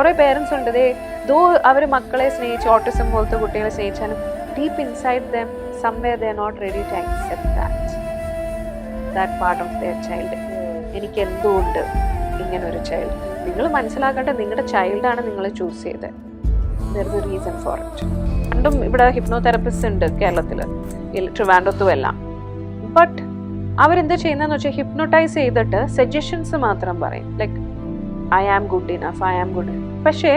കുറെ പേരൻസ് ഉണ്ട് ദോ അവർ മക്കളെ സ്നേഹിച്ച് ഓട്ടിസം പോലത്തെ കുട്ടികളെ സ്നേഹിച്ചാലും deep inside them somewhere they are not ready to accept that part of their child. എനിക്ക് എന്തുകൊണ്ട് ഇങ്ങനെ ഒരു ചൈൽഡ്? നിങ്ങൾ മനസ്സിലാക്കേണ്ട നിങ്ങളുടെ ചൈൽഡാണ് നിങ്ങൾ ചൂസ് ചെയ്തത്. There is a reason for it. രണ്ടും ഇവിടെ ഹിപ്നോതെറപ്പിസ്റ്റ് ഉണ്ട് കേരളത്തിൽ, ട്രിവാൻഡ്രത്തും എല്ലാം. ബട്ട് അവരെന്താ ചെയ്യുന്നതെന്ന് വെച്ചാൽ ഹിപ്നോട്ടൈസ് ചെയ്തിട്ട് സജഷൻസ് മാത്രം പറയും, like I am good enough, I am good. പക്ഷേ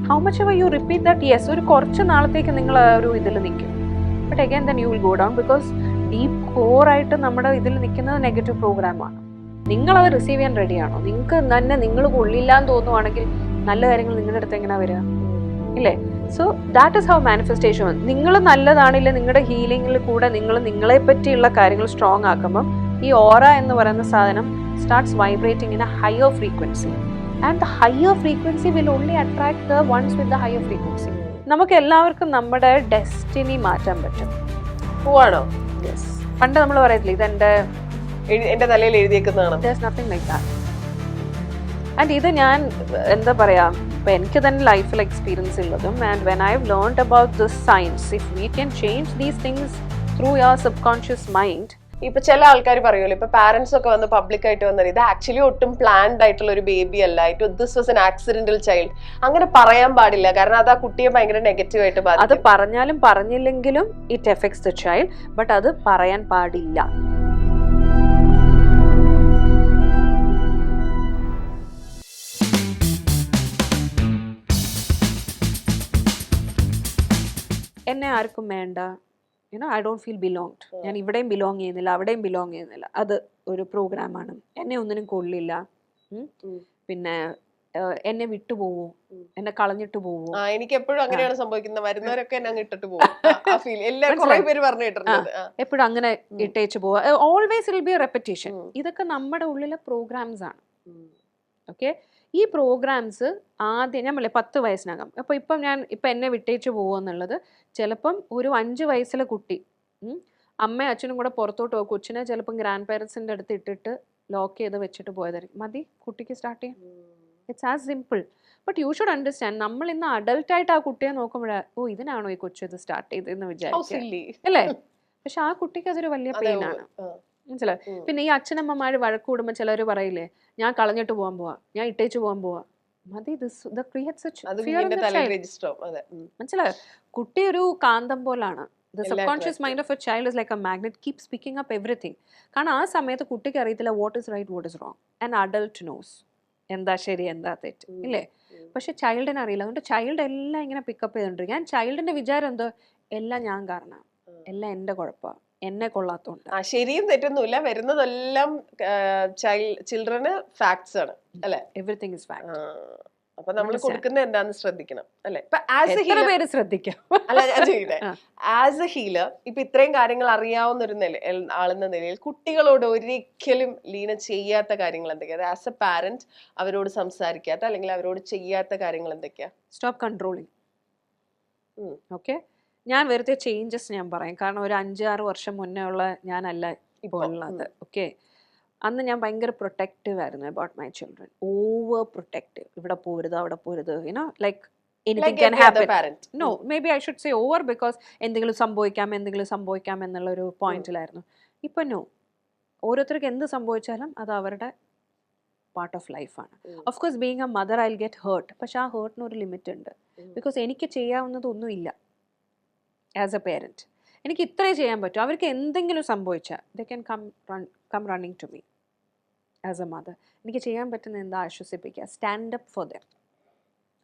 how much ever you repeat that, yes, ഒരു കുറച്ച് നാളത്തേക്ക് നിങ്ങൾ ഒരു ഇതിൽ നിൽക്കും. But again then you will go down, because deep കോറായിട്ട് നമ്മുടെ ഇതിൽ നിൽക്കുന്നത് നെഗറ്റീവ് പ്രോഗ്രാമാണ്. നിങ്ങളത് റിസീവ് ചെയ്യാൻ റെഡിയാണോ? നിങ്ങൾക്ക് തന്നെ നിങ്ങൾ കൊള്ളില്ലാന്ന് തോന്നുവാണെങ്കിൽ നല്ല കാര്യങ്ങൾ നിങ്ങളുടെ അടുത്ത് എങ്ങനെ വരിക, ഇല്ലേ? So that is how manifestation. നിങ്ങൾ നല്ലതാണില്ല, നിങ്ങളുടെ ഹീലിംഗിൽ കൂടെ നിങ്ങൾ നിങ്ങളെ പറ്റിയുള്ള കാര്യങ്ങൾ സ്ട്രോങ് ആക്കുമ്പം ഈ ഓറ എന്ന് പറയുന്ന സാധനം starts vibrating in A higher frequency, and the higher frequency will only attract the ones with the higher frequency. നമുക്ക് എല്ലാവർക്കും നമ്മുടെ ഡെസ്റ്റിനി മാറ്റാൻ പറ്റും. പോവാണോ? യെസ്. പണ്ട് നമ്മൾ പറയത്തില്ല ഇതെന്റെ തലയിൽ എഴുതിയേക്കുന്നതാണ്. Nothing like that. ആൻഡ് ഇത് ഞാൻ എന്താ പറയാ, ഇപ്പൊ എനിക്ക് തന്നെ ലൈഫിൽ എക്സ്പീരിയൻസ് ഉള്ളതും, and when I have learned about this science, if we can change these things through your sub conscious mind. ഇപ്പൊ ചില ആൾക്കാർ പറയുമല്ലോ, ഇപ്പൊ പാരന്റ്സ് ഒക്കെ വന്ന് പബ്ലിക് ആയിട്ട് വന്നത് ഇത് ആക്ച്വലി ഒട്ടും പ്ലാൻഡ് ആയിട്ടുള്ള ഒരു ബേബി അല്ല, this was an accidental child. അങ്ങനെ പറയാൻ പാടില്ല, കാരണം അത് ആ കുട്ടിയെ ഭയങ്കര നെഗറ്റീവ് ആയിട്ട് ബാധിക്കും. അത് പറഞ്ഞാലും പറഞ്ഞില്ലെങ്കിലും it affects the child, but അത് പറയാൻ പാടില്ല. എന്നെ ആർക്കും വേണ്ട, you know I don't feel belonged. ഞാൻ ഇവിടെയും ബിലോങ് ചെയ്യുന്നില്ല, അവിടെയും ബിലോങ് ചെയ്യുന്നില്ല. അത് ഒരു പ്രോഗ്രാമാണ്. എന്നെ ഒന്നിനും കൊള്ളില്ല, പിന്നെ എന്നെ വിട്ടുപോവോ, എന്നെ കളഞ്ഞിട്ട് പോവോ. എനിക്ക് എപ്പോഴും അങ്ങനെയാണ് സംഭവിക്കുന്നത്. വരുന്നവരൊക്കെ എന്നെ ഇട്ടിട്ട് പോകും. എപ്പോഴും അങ്ങനെ ഇട്ടേച്ച് പോവാ. Always will be A repetition. ഇതൊക്കെ നമ്മുടെ ഉള്ളിലെ പ്രോഗ്രാംസ് ആണ്. ഓക്കെ, ഈ പ്രോഗ്രാംസ് ആദ്യം ഞാൻ 10 വയസ്സിനകം, അപ്പോൾ ഇപ്പം എന്നെ വിട്ടേച്ച് പോകുക എന്നുള്ളത് ചിലപ്പം ഒരു 5 വയസ്സിലെ കുട്ടി അമ്മയും അച്ഛനും കൂടെ പുറത്തോട്ട് പോകും. കൊച്ചിനെ ചിലപ്പം ഗ്രാൻഡ് പേരൻസിൻ്റെ അടുത്ത് ഇട്ടിട്ട് ലോക്ക് ചെയ്ത് വെച്ചിട്ട് പോയതായിരിക്കും. മതി കുട്ടിക്ക് സ്റ്റാർട്ട് ചെയ്യാം. It's as simple. But you should understand, നമ്മൾ ഇന്ന് അഡൾട്ടായിട്ട് ആ കുട്ടിയെ നോക്കുമ്പോഴേ ഓ ഇതിനാണോ ഈ കൊച്ചു ഇത് സ്റ്റാർട്ട് ചെയ്തതെന്ന് വിചാരിക്കും, അല്ലേ? പക്ഷെ ആ കുട്ടിക്ക് അതൊരു വലിയ പെയിനാണ്, മനസ്സിലായി? പിന്നെ ഈ അച്ഛനമ്മമാര് വഴക്ക് കൂടുമ്പോൾ ചിലർ പറയില്ലേ, ഞാൻ കളഞ്ഞിട്ട് പോകാൻ പോവാ, ഞാൻ ഇട്ടേച്ച് പോകാൻ പോവാ. മതി, മനസ്സിലായോ? കുട്ടി ഒരു കാന്തം പോലാണ്. The subconscious mind of a child is like a magnet, keeps picking up everything. കാരണം ആ സമയത്ത് കുട്ടിക്ക് അറിയത്തില്ല what is right, what is wrong. An adult knows എന്താ ശരി എന്താ തെറ്റ്, ഇല്ലേ? പക്ഷെ ചൈൽഡിന് അറിയില്ല. അതുകൊണ്ട് ചൈൽഡ് എല്ലാം ഇങ്ങനെ പിക്കപ്പ് ചെയ്തോണ്ടിരിക്കും. ഞാൻ ചൈൽഡിന്റെ വിചാരം എന്തോ, എല്ലാം ഞാൻ കാരണം, എല്ലാം എന്റെ കുഴപ്പമാണ്, എന്നെ കൊള്ളാത്തോണ്ട്. ശരിയും തെറ്റൊന്നുമില്ല, വരുന്നതെല്ലാം ചിൽഡ്രന് ഫാക്ട്സ് ആണ്, അല്ലെ? Everything is fact. അപ്പൊ നമ്മൾ കൊടുക്കുന്ന എന്താന്ന് ശ്രദ്ധിക്കണം, അല്ലെ? പേര് ശ്രദ്ധിക്കാം. അല്ല, ഞാൻ ചെയ്തേ ആസ് എ ഹീലർ, ഇപ്പൊ ഇത്രയും കാര്യങ്ങൾ അറിയാവുന്ന ഒരു ആളെന്ന നിലയിൽ കുട്ടികളോട് ഒരിക്കലും ലീന ചെയ്യാത്ത കാര്യങ്ങൾ എന്തൊക്കെയാ? ആസ് എ പാരന്റ് അവരോട് സംസാരിക്കാത്ത അല്ലെങ്കിൽ അവരോട് ചെയ്യാത്ത കാര്യങ്ങൾ എന്തൊക്കെയാ? Stop controlling. ഓക്കെ, ഞാൻ വെറുതെ ചേഞ്ചസ് ഞാൻ പറയും, കാരണം ഒരു 5-6 വർഷം മുന്നേ ഉള്ള ഞാനല്ല ഇപ്പോൾ ഉള്ളത്. ഓക്കെ, അന്ന് ഞാൻ ഭയങ്കര പ്രൊട്ടക്റ്റീവ് ആയിരുന്നു about my children. Over protective. ഇവിടെ പോരുത്, അവിടെ പോരുത്, you know, like anything can happen. No, maybe I should say over, because എന്തെങ്കിലും സംഭവിക്കാം എന്നുള്ളൊരു പോയിന്റിലായിരുന്നു. ഇപ്പൊ നോ, ഓരോരുത്തർക്ക് എന്ത് സംഭവിച്ചാലും അത് അവരുടെ പാർട്ട് ഓഫ് ലൈഫാണ്. Of course being a mother I will get hurt, പക്ഷെ ആ ഹേർട്ടിന് ഒരു ലിമിറ്റ് ഉണ്ട്. ബിക്കോസ് എനിക്ക് ചെയ്യാവുന്നതൊന്നുമില്ല ആസ് എ പേരൻറ്റ്. എനിക്ക് ഇത്രേ ചെയ്യാൻ പറ്റും. അവർക്ക് എന്തെങ്കിലും സംഭവിച്ചാൽ they can come running to me as a mother. എനിക്ക് ചെയ്യാൻ പറ്റുന്ന എന്താ, ആശ്വസിപ്പിക്കുക, സ്റ്റാൻഡ് അപ്പ് ഫോർ ദം,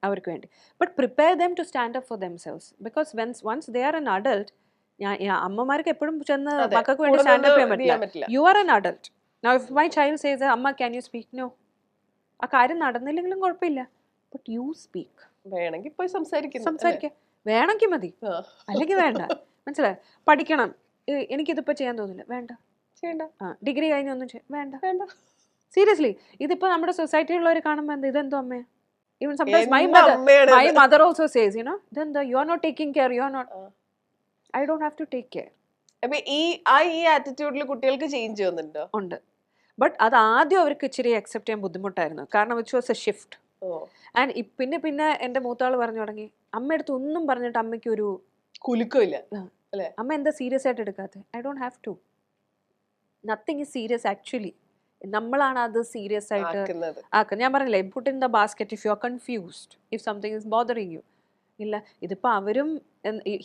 അവർക്ക് വേണ്ടി. But prepare them to stand up for themselves, because once they are an adult, അമ്മമാർക്ക് എപ്പോഴും ചെന്ന് മക്കൾക്ക് വേണ്ടി സ്റ്റാൻഡ് അപ്പ് ചെയ്യാൻ പറ്റില്ല. You are an adult. Now if my child says amma can you speak, no, ആ കാര്യം നടന്നില്ലെങ്കിലും കുഴപ്പമില്ല, ബട്ട് യു സ്പീക്ക്. വേണമെങ്കിൽ പോയി സംസാരിക്കുക, വേണമെങ്കിൽ മതി, അല്ലെങ്കിൽ വേണ്ട. മനസ്സിലായി? പഠിക്കണം, എനിക്കിതിപ്പോൾ ചെയ്യാൻ തോന്നില്ല, വേണ്ട. ഡിഗ്രി കഴിഞ്ഞ ഒന്നും വേണ്ട. സീരിയസ്ലി, ഇതിപ്പോ നമ്മുടെ സൊസൈറ്റിയിലുള്ളവർ കാണുമ്പോൾ ഇതെന്തോ അമ്മയാ. Even sometimes my mother also says, you know, then you are not taking care, you are not. I don't have to take care. അപ്പൊ ഈ ആറ്റിറ്റ്യൂഡിൽ കുട്ടികൾക്ക് ചേഞ്ച് ഉണ്ട്. ബട്ട് അത് ആദ്യം അവർക്ക് ഇച്ചിരി അക്സെപ്റ്റ് ചെയ്യാൻ ബുദ്ധിമുട്ടായിരുന്നു, കാരണം which was A shift. And പിന്നെ പിന്നെ എൻ്റെ മൂത്താള് പറഞ്ഞു തുടങ്ങി അമ്മയടുത്ത് ഒന്നും പറഞ്ഞിട്ട് അമ്മയ്ക്ക് ഒരു കുലുക്കമില്ല അല്ലേ? അമ്മ എന്താ സീരിയസ് ആയിട്ട് എടുക്കാത്തത്? I don't have to. Nothing is serious actually. നമ്മളാണ് അത് സീരിയസ് ആയിട്ട് ആക്കുന്നത്. ഞാൻ പറഞ്ഞില്ലേ, put in the basket if you are confused, if something is bothering you. ഇല്ല, ഇതിപ്പോൾ അവരും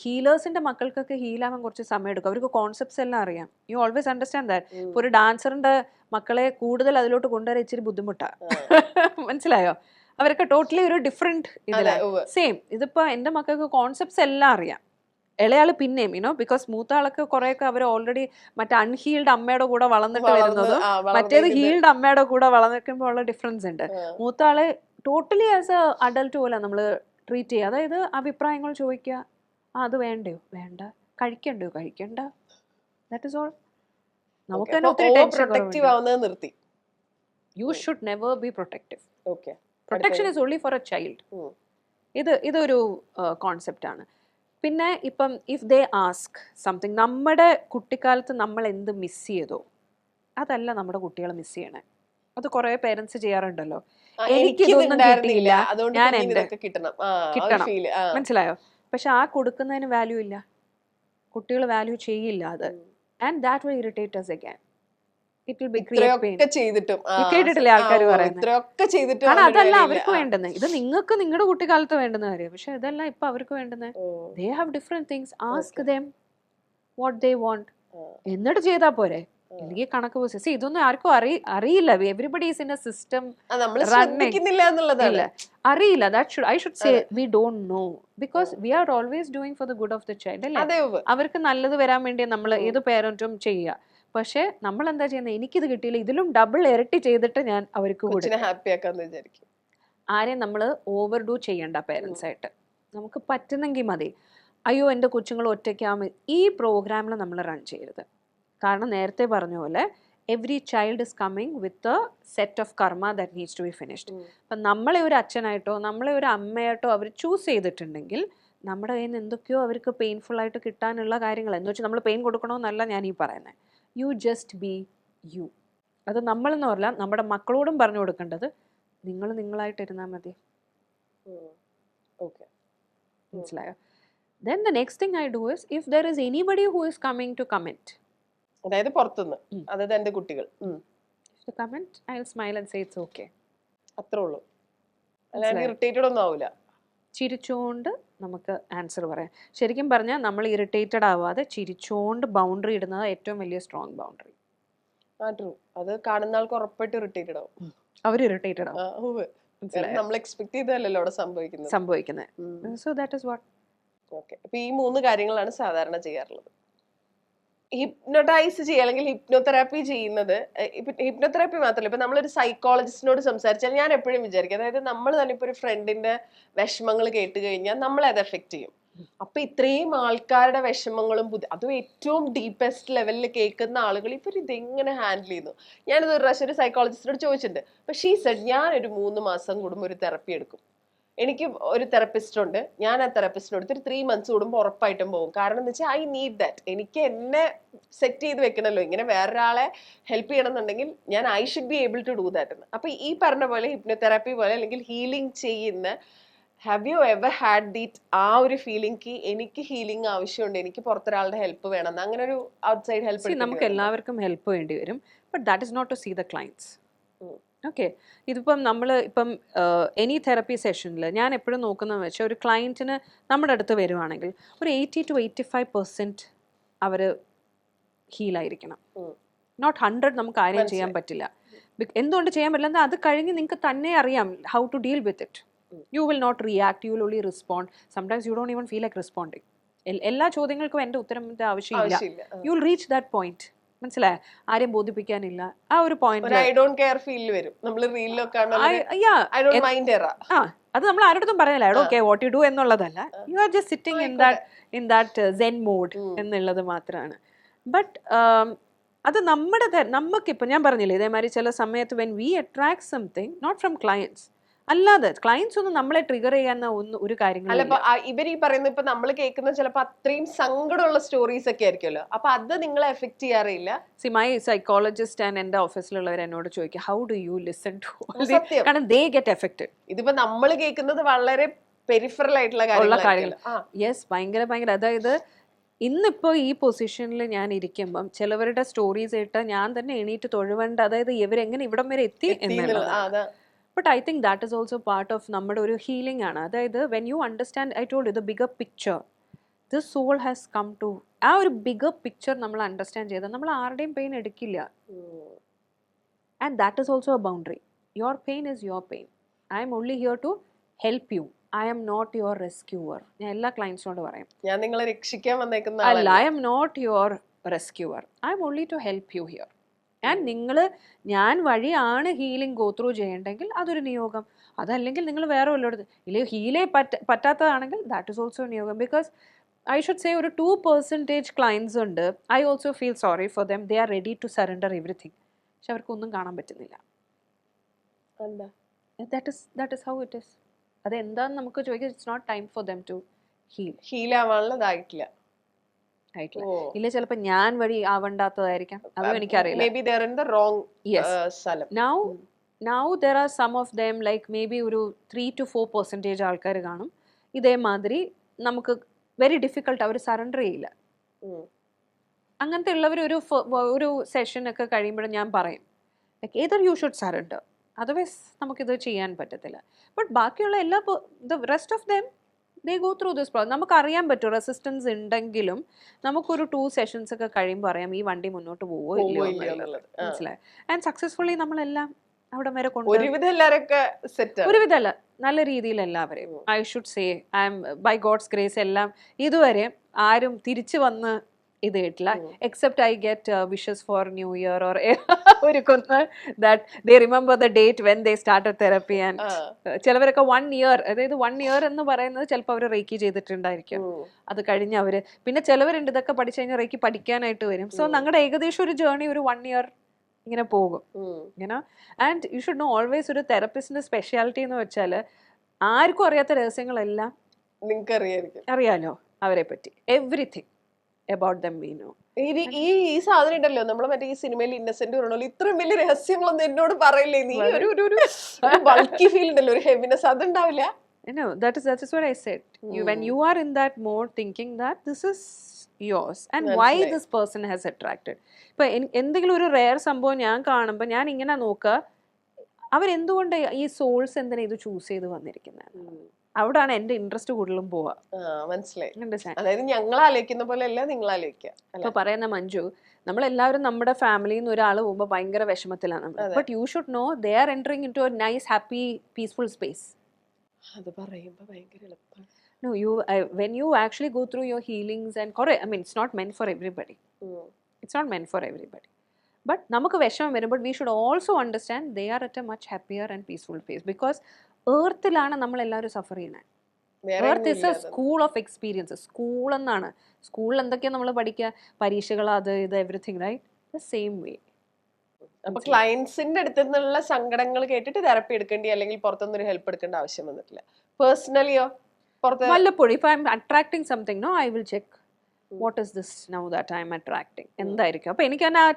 ഹീലേഴ്സിന്റെ മക്കൾക്കൊക്കെ ഹീലാവാൻ കുറച്ച് സമയം എടുക്കും. അവർക്ക് കോൺസെപ്റ്റ്സ് എല്ലാം അറിയാം. You always understand that. ഇപ്പോൾ ഒരു ഡാൻസറിന്റെ മക്കളെ കൂടുതൽ അതിലോട്ട് കൊണ്ടുവരാൻ ഇച്ചിരി ബുദ്ധിമുട്ടാണ്. മനസ്സിലായോ? അവരൊക്കെ ടോട്ടലി ഒരു ഡിഫറെന്റ് ഇതിലാണ്. സെയിം ഇതിപ്പോ എൻ്റെ മക്കൾക്ക് കോൺസെപ്റ്റ്സ് എല്ലാം അറിയാം. ഇളയാള് പിന്നെയും ബിക്കോസ് മൂത്ത ആളൊക്കെ കുറെയൊക്കെ അവർ ഓൾറെഡി മറ്റേ അൺഹീൽഡ് അമ്മയുടെ കൂടെ വളർന്നിട്ട് വരുന്നതും മറ്റേത് ഹീൽഡ് അമ്മയുടെ കൂടെ വളർന്നിരിക്കുമ്പോൾ ഉള്ള ഡിഫറൻസ് ഉണ്ട്. മൂത്ത ആളെ ടോട്ടലി ആസ് എ അഡൽട്ട് പോലെ നമ്മള് ട്രീറ്റ് ചെയ്യുക. അതായത് അഭിപ്രായങ്ങൾ ചോദിക്കുക, അത് വേണ്ടയോ വേണ്ട, കഴിക്കണ്ടോ കഴിക്കണ്ട, ദാറ്റ് ഇസ് ഓൾ. നമുക്ക് തന്നെ ഒത്തിരി tension. You should never be protective. Protection is only for a child. ഇതൊരു കോൺസെപ്റ്റ് ആണ്. പിന്നെ ഇപ്പം ഇഫ് ദേ ആസ്ക് സംതിങ്, നമ്മുടെ കുട്ടിക്കാലത്ത് നമ്മൾ എന്ത് മിസ് ചെയ്തോ അതല്ല നമ്മുടെ കുട്ടികൾ മിസ് ചെയ്യണേ. അത് കുറെ പേരൻസ് ചെയ്യാറുണ്ടല്ലോ, എനിക്കിതൊന്നും കിട്ടിയില്ല, ഞാൻ എന്റെ കിട്ടണം, മനസ്സിലായോ? പക്ഷെ ആ കൊടുക്കുന്നതിന് വാല്യൂ ഇല്ല, കുട്ടികൾ വാല്യൂ ചെയ്യില്ല അത്. And that will irritate us again. It will be create pain. കേട്ടിട്ടില്ലേ ആൾക്കാർ പറയുന്നത്? കാരണം അതല്ല അവർക്ക് വേണ്ടുന്നത്. ഇത് നിങ്ങൾക്ക് നിങ്ങളുടെ കുട്ടിക്കാലത്ത് വേണ്ടുന്ന കാര്യം, പക്ഷെ ഇതല്ല ഇപ്പൊ അവർക്ക് വേണ്ടുന്നത്. They have different things. Ask them what they want. എന്നിട്ട് ചെയ്താ പോരെ. അല്ലെങ്കിൽ കണക്ക് പോസി ഇതൊന്നും ആർക്കും അറിയില്ല. Everybody is in A system അറിയില്ല. I should say we don't know because we are always doing for the good of the child. അല്ലേ? അവർക്ക് നല്ലത് വരാൻ വേണ്ടി നമ്മൾ ഏത് പേരന്റും ചെയ്യുക. പക്ഷെ നമ്മൾ എന്താ ചെയ്യുന്നത്, എനിക്കിത് കിട്ടിയില്ല, ഇതിലും ഡബിൾ ഇരട്ടി ചെയ്തിട്ട് ഞാൻ അവർക്ക് വിചാരിക്കും. ആരെയും നമ്മൾ ഓവർഡു ചെയ്യണ്ട പേരൻസ് ആയിട്ട്. നമുക്ക് പറ്റുന്നെങ്കിൽ മതി. അയ്യോ എൻ്റെ കൊച്ചുങ്ങൾ ഒറ്റയ്ക്കാമ ഈ പ്രോഗ്രാമിൽ നമ്മൾ റൺ ചെയ്യരുത്. കാരണം നേരത്തെ പറഞ്ഞ പോലെ every child is coming with a set of karma that needs to be finished. അപ്പം നമ്മളെ ഒരു അച്ഛനായിട്ടോ നമ്മളെ ഒരു അമ്മയായിട്ടോ അവർ ചൂസ് ചെയ്തിട്ടുണ്ടെങ്കിൽ നമ്മുടെ കയ്യിൽ നിന്ന് എന്തൊക്കെയോ അവർക്ക് പെയിൻഫുൾ ആയിട്ട് കിട്ടാനുള്ള കാര്യങ്ങൾ എന്ന് വെച്ചാൽ നമ്മൾ പെയിൻ കൊടുക്കണമെന്നല്ല ഞാൻ ഈ പറയുന്നത്. You just be you. അത് നമ്മളെന്ന് പറഞ്ഞാൽ നമ്മുടെ മക്കളോടും പറഞ്ഞു കൊടുക്കേണ്ടത് നിങ്ങൾ നിങ്ങളായിട്ടിരുന്നാൽ മതി. മനസ്സിലായോ? Then the next thing I do is if there is anybody who is coming to comment, അതായത് പുറത്തുനിന്ന്, അതായത് എൻ്റെ കുട്ടികൾ to comment, I'll smile and say it's okay. അത്രേ ഉള്ളൂ. അല്ലാതെ ഇറിറ്റേറ്റഡ് ഒന്നും ആവില്ല. ചിരിച്ചുകൊണ്ട് നമുക്ക് ആൻസർ പറയാം. ശരിക്കും പറഞ്ഞാൽ നമ്മൾ ഇറിറ്റേറ്റഡ് ആവാതെ ചിരിച്ചുകൊണ്ട് ബൗണ്ടറി ഇടുന്നത് ഏറ്റവും വലിയ സ്ട്രോങ് ബൗണ്ടറി. അത് കാണുന്ന ആൾക്ക് ഉറപ്പായിട്ട് ഇറിറ്റേറ്റഡ് ആവും. അവർ ഇറിറ്റേറ്റഡ് ആവും. നമ്മൾ എക്സ്പെക്ട് ചെയ്തല്ലോ അവിടെ സംഭവിക്കുന്നത്. So that is what. Okay, അപ്പൊ ഈ 3 കാര്യങ്ങളാണ് സാധാരണ ചെയ്യാറുള്ളത്. ഹിപ്നോട്ടൈസ് ചെയ്യുക അല്ലെങ്കിൽ ഹിപ്നോതെറാപ്പി ചെയ്യുന്നത്, ഹിപ്നോതെറാപ്പി മാത്രമല്ല, ഇപ്പൊ നമ്മളൊരു സൈക്കോളജിസ്റ്റിനോട് സംസാരിച്ചാൽ ഞാൻ എപ്പോഴും വിചാരിക്കും, അതായത് നമ്മൾ തന്നെ ഇപ്പൊ ഒരു ഫ്രണ്ടിന്റെ വിഷമങ്ങൾ കേട്ട് കഴിഞ്ഞാൽ നമ്മളെ അത് എഫക്ട് ചെയ്യും. അപ്പൊ ഇത്രയും ആൾക്കാരുടെ വിഷമങ്ങളും അതും ഏറ്റവും ഡീപ്പസ്റ്റ് ലെവലിൽ കേൾക്കുന്ന ആളുകൾ ഇവർ ഇതെങ്ങനെ ഹാൻഡിൽ ചെയ്യുന്നു. ഞാനിത് ഒരു പ്രാവശ്യം ഒരു സൈക്കോളജിസ്റ്റിനോട് ചോദിച്ചിട്ടുണ്ട്. അപ്പൊ ഷീ സെഡ് ഞാനൊരു 3 മാസം കൂടുമ്പോൾ ഒരു തെറപ്പി എടുക്കും. എനിക്ക് ഒരു തെറപ്പിസ്റ്റ് ഉണ്ട്, ഞാൻ ആ തെറപ്പിസ്റ്റിന് എടുത്ത് ഒരു 3 months കൂടുമ്പോൾ ഉറപ്പായിട്ടും പോകും. കാരണം എന്ന് വെച്ചാൽ ഐ നീഡ് ദാറ്റ്. എനിക്ക് എന്നെ സെറ്റ് ചെയ്ത് വെക്കണമല്ലോ, ഇങ്ങനെ വേറൊരാളെ ഹെൽപ്പ് ചെയ്യണമെന്നുണ്ടെങ്കിൽ ഞാൻ I should be able to do that എന്ന്. അപ്പൊ ഈ പറഞ്ഞ പോലെ ഹിപ്നോതെറാപ്പി പോലെ അല്ലെങ്കിൽ ഹീലിംഗ് ചെയ്യുന്ന, ഹാവ് യു എവർ ഹാഡ് ദീറ്റ് ആ ഒരു ഫീലിംഗ്, എനിക്ക് ഹീലിംഗ് ആവശ്യമുണ്ട്, എനിക്ക് പുറത്തൊരാളുടെ ഹെൽപ്പ് വേണം, അങ്ങനെ ഒരു ഔട്ട്സൈഡ് ഹെൽപ്പ്? നമുക്ക് എല്ലാവർക്കും ഹെൽപ്പ് വേണ്ടി വരും, but that is not to see the clients. Okay, ഇതിപ്പം നമ്മൾ ഇപ്പം എനി തെറപ്പി സെഷനിൽ ഞാൻ എപ്പോഴും നോക്കുന്നതെന്ന് വെച്ചാൽ ഒരു ക്ലയൻറ്റിന് നമ്മുടെ അടുത്ത് വരുവാണെങ്കിൽ ഒരു 80 to 85% അവർ ഹീലായിരിക്കണം. നോട്ട് 100 നമുക്ക് ആരെയും ചെയ്യാൻ പറ്റില്ല. എന്തുകൊണ്ട് ചെയ്യാൻ പറ്റില്ല എന്നാൽ അത് കഴിഞ്ഞ് നിങ്ങൾക്ക് തന്നെ അറിയാം how to deal with it. You will not react, you will only respond. Sometimes you don't even feel like responding. എല്ലാ ചോദ്യങ്ങൾക്കും എൻ്റെ ഉത്തരത്തിൻ്റെ ആവശ്യമില്ല. You will reach that point. മനസ്സിലായോ? ആരെയും ബോധിപ്പിക്കാനില്ല. ആ ഒരു point I don't care feel വരും. നമ്മൾ റീലിലൊക്കെ അത് നമ്മൾ ആരോടും പറയുന്നില്ല I don't care what you do എന്നുള്ളതല്ല. You are just sitting in that zen mode എന്നുള്ളത് മാത്രമാണ്. ബട്ട് അത് നമുക്കിപ്പോൾ ഞാൻ പറഞ്ഞില്ലേ ഇതേമാതിരി ചില സമയത്ത് when we attract something not from clients, അല്ലാതെ ക്ലയൻസ് ഒന്നും നമ്മളെ ട്രിഗർ ചെയ്യാന്ന ഒരു അല്ല കാര്യങ്ങളും ഇപ്പൊ ഇവർ ഈ പറയുന്ന ഇപ്പൊ നമ്മൾ കേൾക്കുന്ന ചിലപ്പോ അത്രയും സങ്കടമുള്ള സ്റ്റോറീസ് ഒക്കെ ആയിരിക്കുമല്ലോ, അപ്പൊ അത് നിങ്ങളെ എഫക്ട് ചെയ്യാറില്ല? സി മൈ സൈക്കോളജിസ്റ്റ് ആൻഡ് എൻ്റെ ഓഫീസിലുള്ളവർ എന്നോട് ചോദിക്കും how do you listen to, സത്യം. കാരണം ദേ ഗെറ്റ് എഫക്റ്റഡ്. ഇതിപ്പോ നമ്മൾ കേൾക്കുന്നത് വളരെ പെരിഫറൽ ആയിട്ടുള്ള കാര്യങ്ങൾ. യെസ്, ഭയങ്കര അതായത് ഇന്നിപ്പോ ഈ പൊസിഷനിൽ ഞാൻ ഇരിക്കുമ്പം ചിലവരുടെ സ്റ്റോറീസ് കേട്ട് ഞാൻ തന്നെ എണീറ്റ് തൊഴുവേണ്ട, അതായത് ഇവരെങ്ങനെ ഇവിടം വരെ എത്തി എന്നുള്ളത്. But I think that is also part of നമ്മുടെ ഒരു ഹീലിംഗ് ആണ്. അതായത് when you understand, I told you the bigger picture, this soul has come to, ആ ഒരു ബിഗർ പിക്ചർ നമ്മൾ അണ്ടർസ്റ്റാൻഡ് ചെയ്താൽ നമ്മൾ ആരുടെയും പെയിൻ എടുക്കില്ല. And that is also a boundary. Your pain is your pain. I am only here to help you. I M not your rescuer. ഞാൻ എല്ലാ ക്ലയൻസിനോട് പറയും, ഞാൻ നിങ്ങളെ രക്ഷിക്കാൻ വന്നേക്കുന്ന അല്ല, I M not your rescuer. I am only to help you here. And നിങ്ങൾ ഞാൻ വഴിയാണ് ഹീലിംഗ് ഗോ ത്രൂ ചെയ്യേണ്ടെങ്കിൽ അതൊരു നിയോഗം. അതല്ലെങ്കിൽ നിങ്ങൾ വേറെ വല്ലയിടത്ത് ഇല്ലെങ്കിൽ ഹീലേ പറ്റാത്തതാണെങ്കിൽ ദാറ്റ് ഇസ് ഓൾസോ നിയോഗം. ബിക്കോസ് ഐ ഷുഡ് സേ ഒരു 2% ക്ലയൻസ് ഉണ്ട്, I also feel sorry for them. They are ready to surrender everything. പക്ഷെ അവർക്കൊന്നും കാണാൻ പറ്റുന്നില്ല. That is how it is. അതെന്താന്ന് നമുക്ക് ചോദിക്കാം. It's not time for them to heal ആവാനുള്ളതായിട്ടില്ല. ഇല്ല, ചിലപ്പോ ഞാൻ വഴി ആവണ്ടാത്തതായിരിക്കാം, അതും എനിക്കറിയില്ല. Now there are some of them like maybe ഒരു 3 to 4% ആൾക്കാർ കാണും ഇതേമാതിരി നമുക്ക് വെരി ഡിഫിക്കൾട്ട്, അവർ സറണ്ടർ ചെയ്യില്ല. അങ്ങനത്തെ ഉള്ളവർ ഒരു സെഷൻ ഒക്കെ കഴിയുമ്പോഴും ഞാൻ പറയും like either you should surrender, otherwise നമുക്കിത് ചെയ്യാൻ പറ്റത്തില്ല. ബട്ട് ബാക്കിയുള്ള എല്ലാ the rest of them they go through this process. നമുക്കറിയാൻ പറ്റും റെസിസ്റ്റൻസ് ഉണ്ടെങ്കിലും നമുക്കൊരു 2 സെഷൻസ് ഒക്കെ കഴിയുമ്പോൾ അറിയാം ഈ വണ്ടി മുന്നോട്ട് പോവോ ഇല്ലയോ എന്നുള്ളത്. മനസ്സിലായി? ആൻഡ് സക്സസ്ഫുള്ളി നമ്മളെല്ലാം അവിടെ വരെ ഒരുവിധമല്ല നല്ല രീതിയിൽ എല്ലാവരെയും I should say I'm by God's grace എല്ലാം ഇതുവരെ ആരും തിരിച്ചു വന്ന് ഇത് കേട്ടില്ല. Except I get wishes for new year or ഒരു that they remember the date when they started therapy. And ചിലവരൊക്കെ 1 ഇയർ, അതായത് 1 ഇയർ എന്ന് പറയുന്നത് ചിലപ്പോൾ അവർ റേക്കി ചെയ്തിട്ടുണ്ടായിരിക്കും. അത് കഴിഞ്ഞ് അവര് പിന്നെ ചിലവരുണ്ട് ഇതൊക്കെ പഠിച്ചു കഴിഞ്ഞാൽ റേക്കി പഠിക്കാനായിട്ട് വരും. സോ ഞങ്ങളുടെ ഏകദേശം ഒരു ജേർണി ഒരു 1 ഇയർ ഇങ്ങനെ പോകും. ഇങ്ങനെ and you should no always ഒരു തെറപ്പിസ്റ്റിന്റെ സ്പെഷ്യാലിറ്റി എന്ന് വെച്ചാൽ ആർക്കും അറിയാത്ത രഹസ്യങ്ങളെല്ലാം നിങ്ങൾക്ക് അറിയാലോ അവരെ പറ്റി. Everything about them we know. ഈ സാധനം ഉണ്ടല്ലോ നമ്മളെ മറ്റേ ഈ സിനിമയിൽ ഇന്നസെന്റ് പറഞ്ഞല്ലോ ഇത്രയും വലിയ രഹസ്യങ്ങളൊന്നും എന്നോട് പറയില്ലേ നീ, ഒരു ബൾക്കി ഫീൽ ഉണ്ടല്ലോ, ഒരു heaviness അതുണ്ടാവില്ല. No, that is what I said. When you are in that mode thinking that this is yours and why this person has attracted. ഇപ്പൊ എന്തെങ്കിലും ഒരു റെയർ സംഭവം ഞാൻ കാണുമ്പോൾ ഞാൻ ഇങ്ങനെ നോക്കുക അവരെന്തുകൊണ്ട് ഈ സോൾസ് എന്തിനാ ഇത് ചൂസ് ചെയ്ത് വന്നിരിക്കുന്നത്, അവിടാണ് എന്റെ ഇൻട്രസ്റ്റ് കൂടുതലും പോവാ. മനസ്സിലായി. അതായത് ഞങ്ങൾ ആലോചിക്കുന്ന പോലെ അല്ല നിങ്ങൾ ആലോചിക്കുക. ഇപ്പൊ പറയുന്ന മഞ്ജു, നമ്മളെല്ലാവരും നമ്മുടെ ഫാമിലിയിൽ നിന്ന് ഒരാൾ പോകുമ്പോൾ ഭയങ്കര വിഷമത്തിലാണ്. But you should know they are entering into a nice happy peaceful space. അത് പറയുമ്പോൾ ഭയങ്കര എളുപ്പമാണ്. No, when you actually go through your healings and correct, I mean it's not meant for everybody. It's not meant for everybody. But നമുക്ക് വിഷമം വരും, but we should also understand they are at a much happier and peaceful place because earthലാണ് നമ്മൾ എല്ലാവരും suffer ചെയ്യുന്നത്. Earth is a school of experience. School എന്നാണ്, സ്കൂളിൽ എന്തൊക്കെയാണ് നമ്മൾ പഠിക്കുക, പരീക്ഷകൾ, അത് ഇത് everything, right? The same way. അപ്പൊ ക്ലയൻസിന്റെ അടുത്ത് നിന്നുള്ള സങ്കടങ്ങൾ കേട്ടിട്ട് തെറപ്പി എടുക്കേണ്ടി അല്ലെങ്കിൽ പുറത്തുനിന്ന് ഒരു ഹെൽപ്പ് എടുക്കേണ്ട ആവശ്യം വന്നിട്ടില്ല. പേഴ്സണലിയോ വല്ലപ്പോഴും if I am attracting something, no I will check what is this now that I am attracting, എന്തായിരിക്കും. അപ്പൊ എനിക്ക് തന്നെ ആ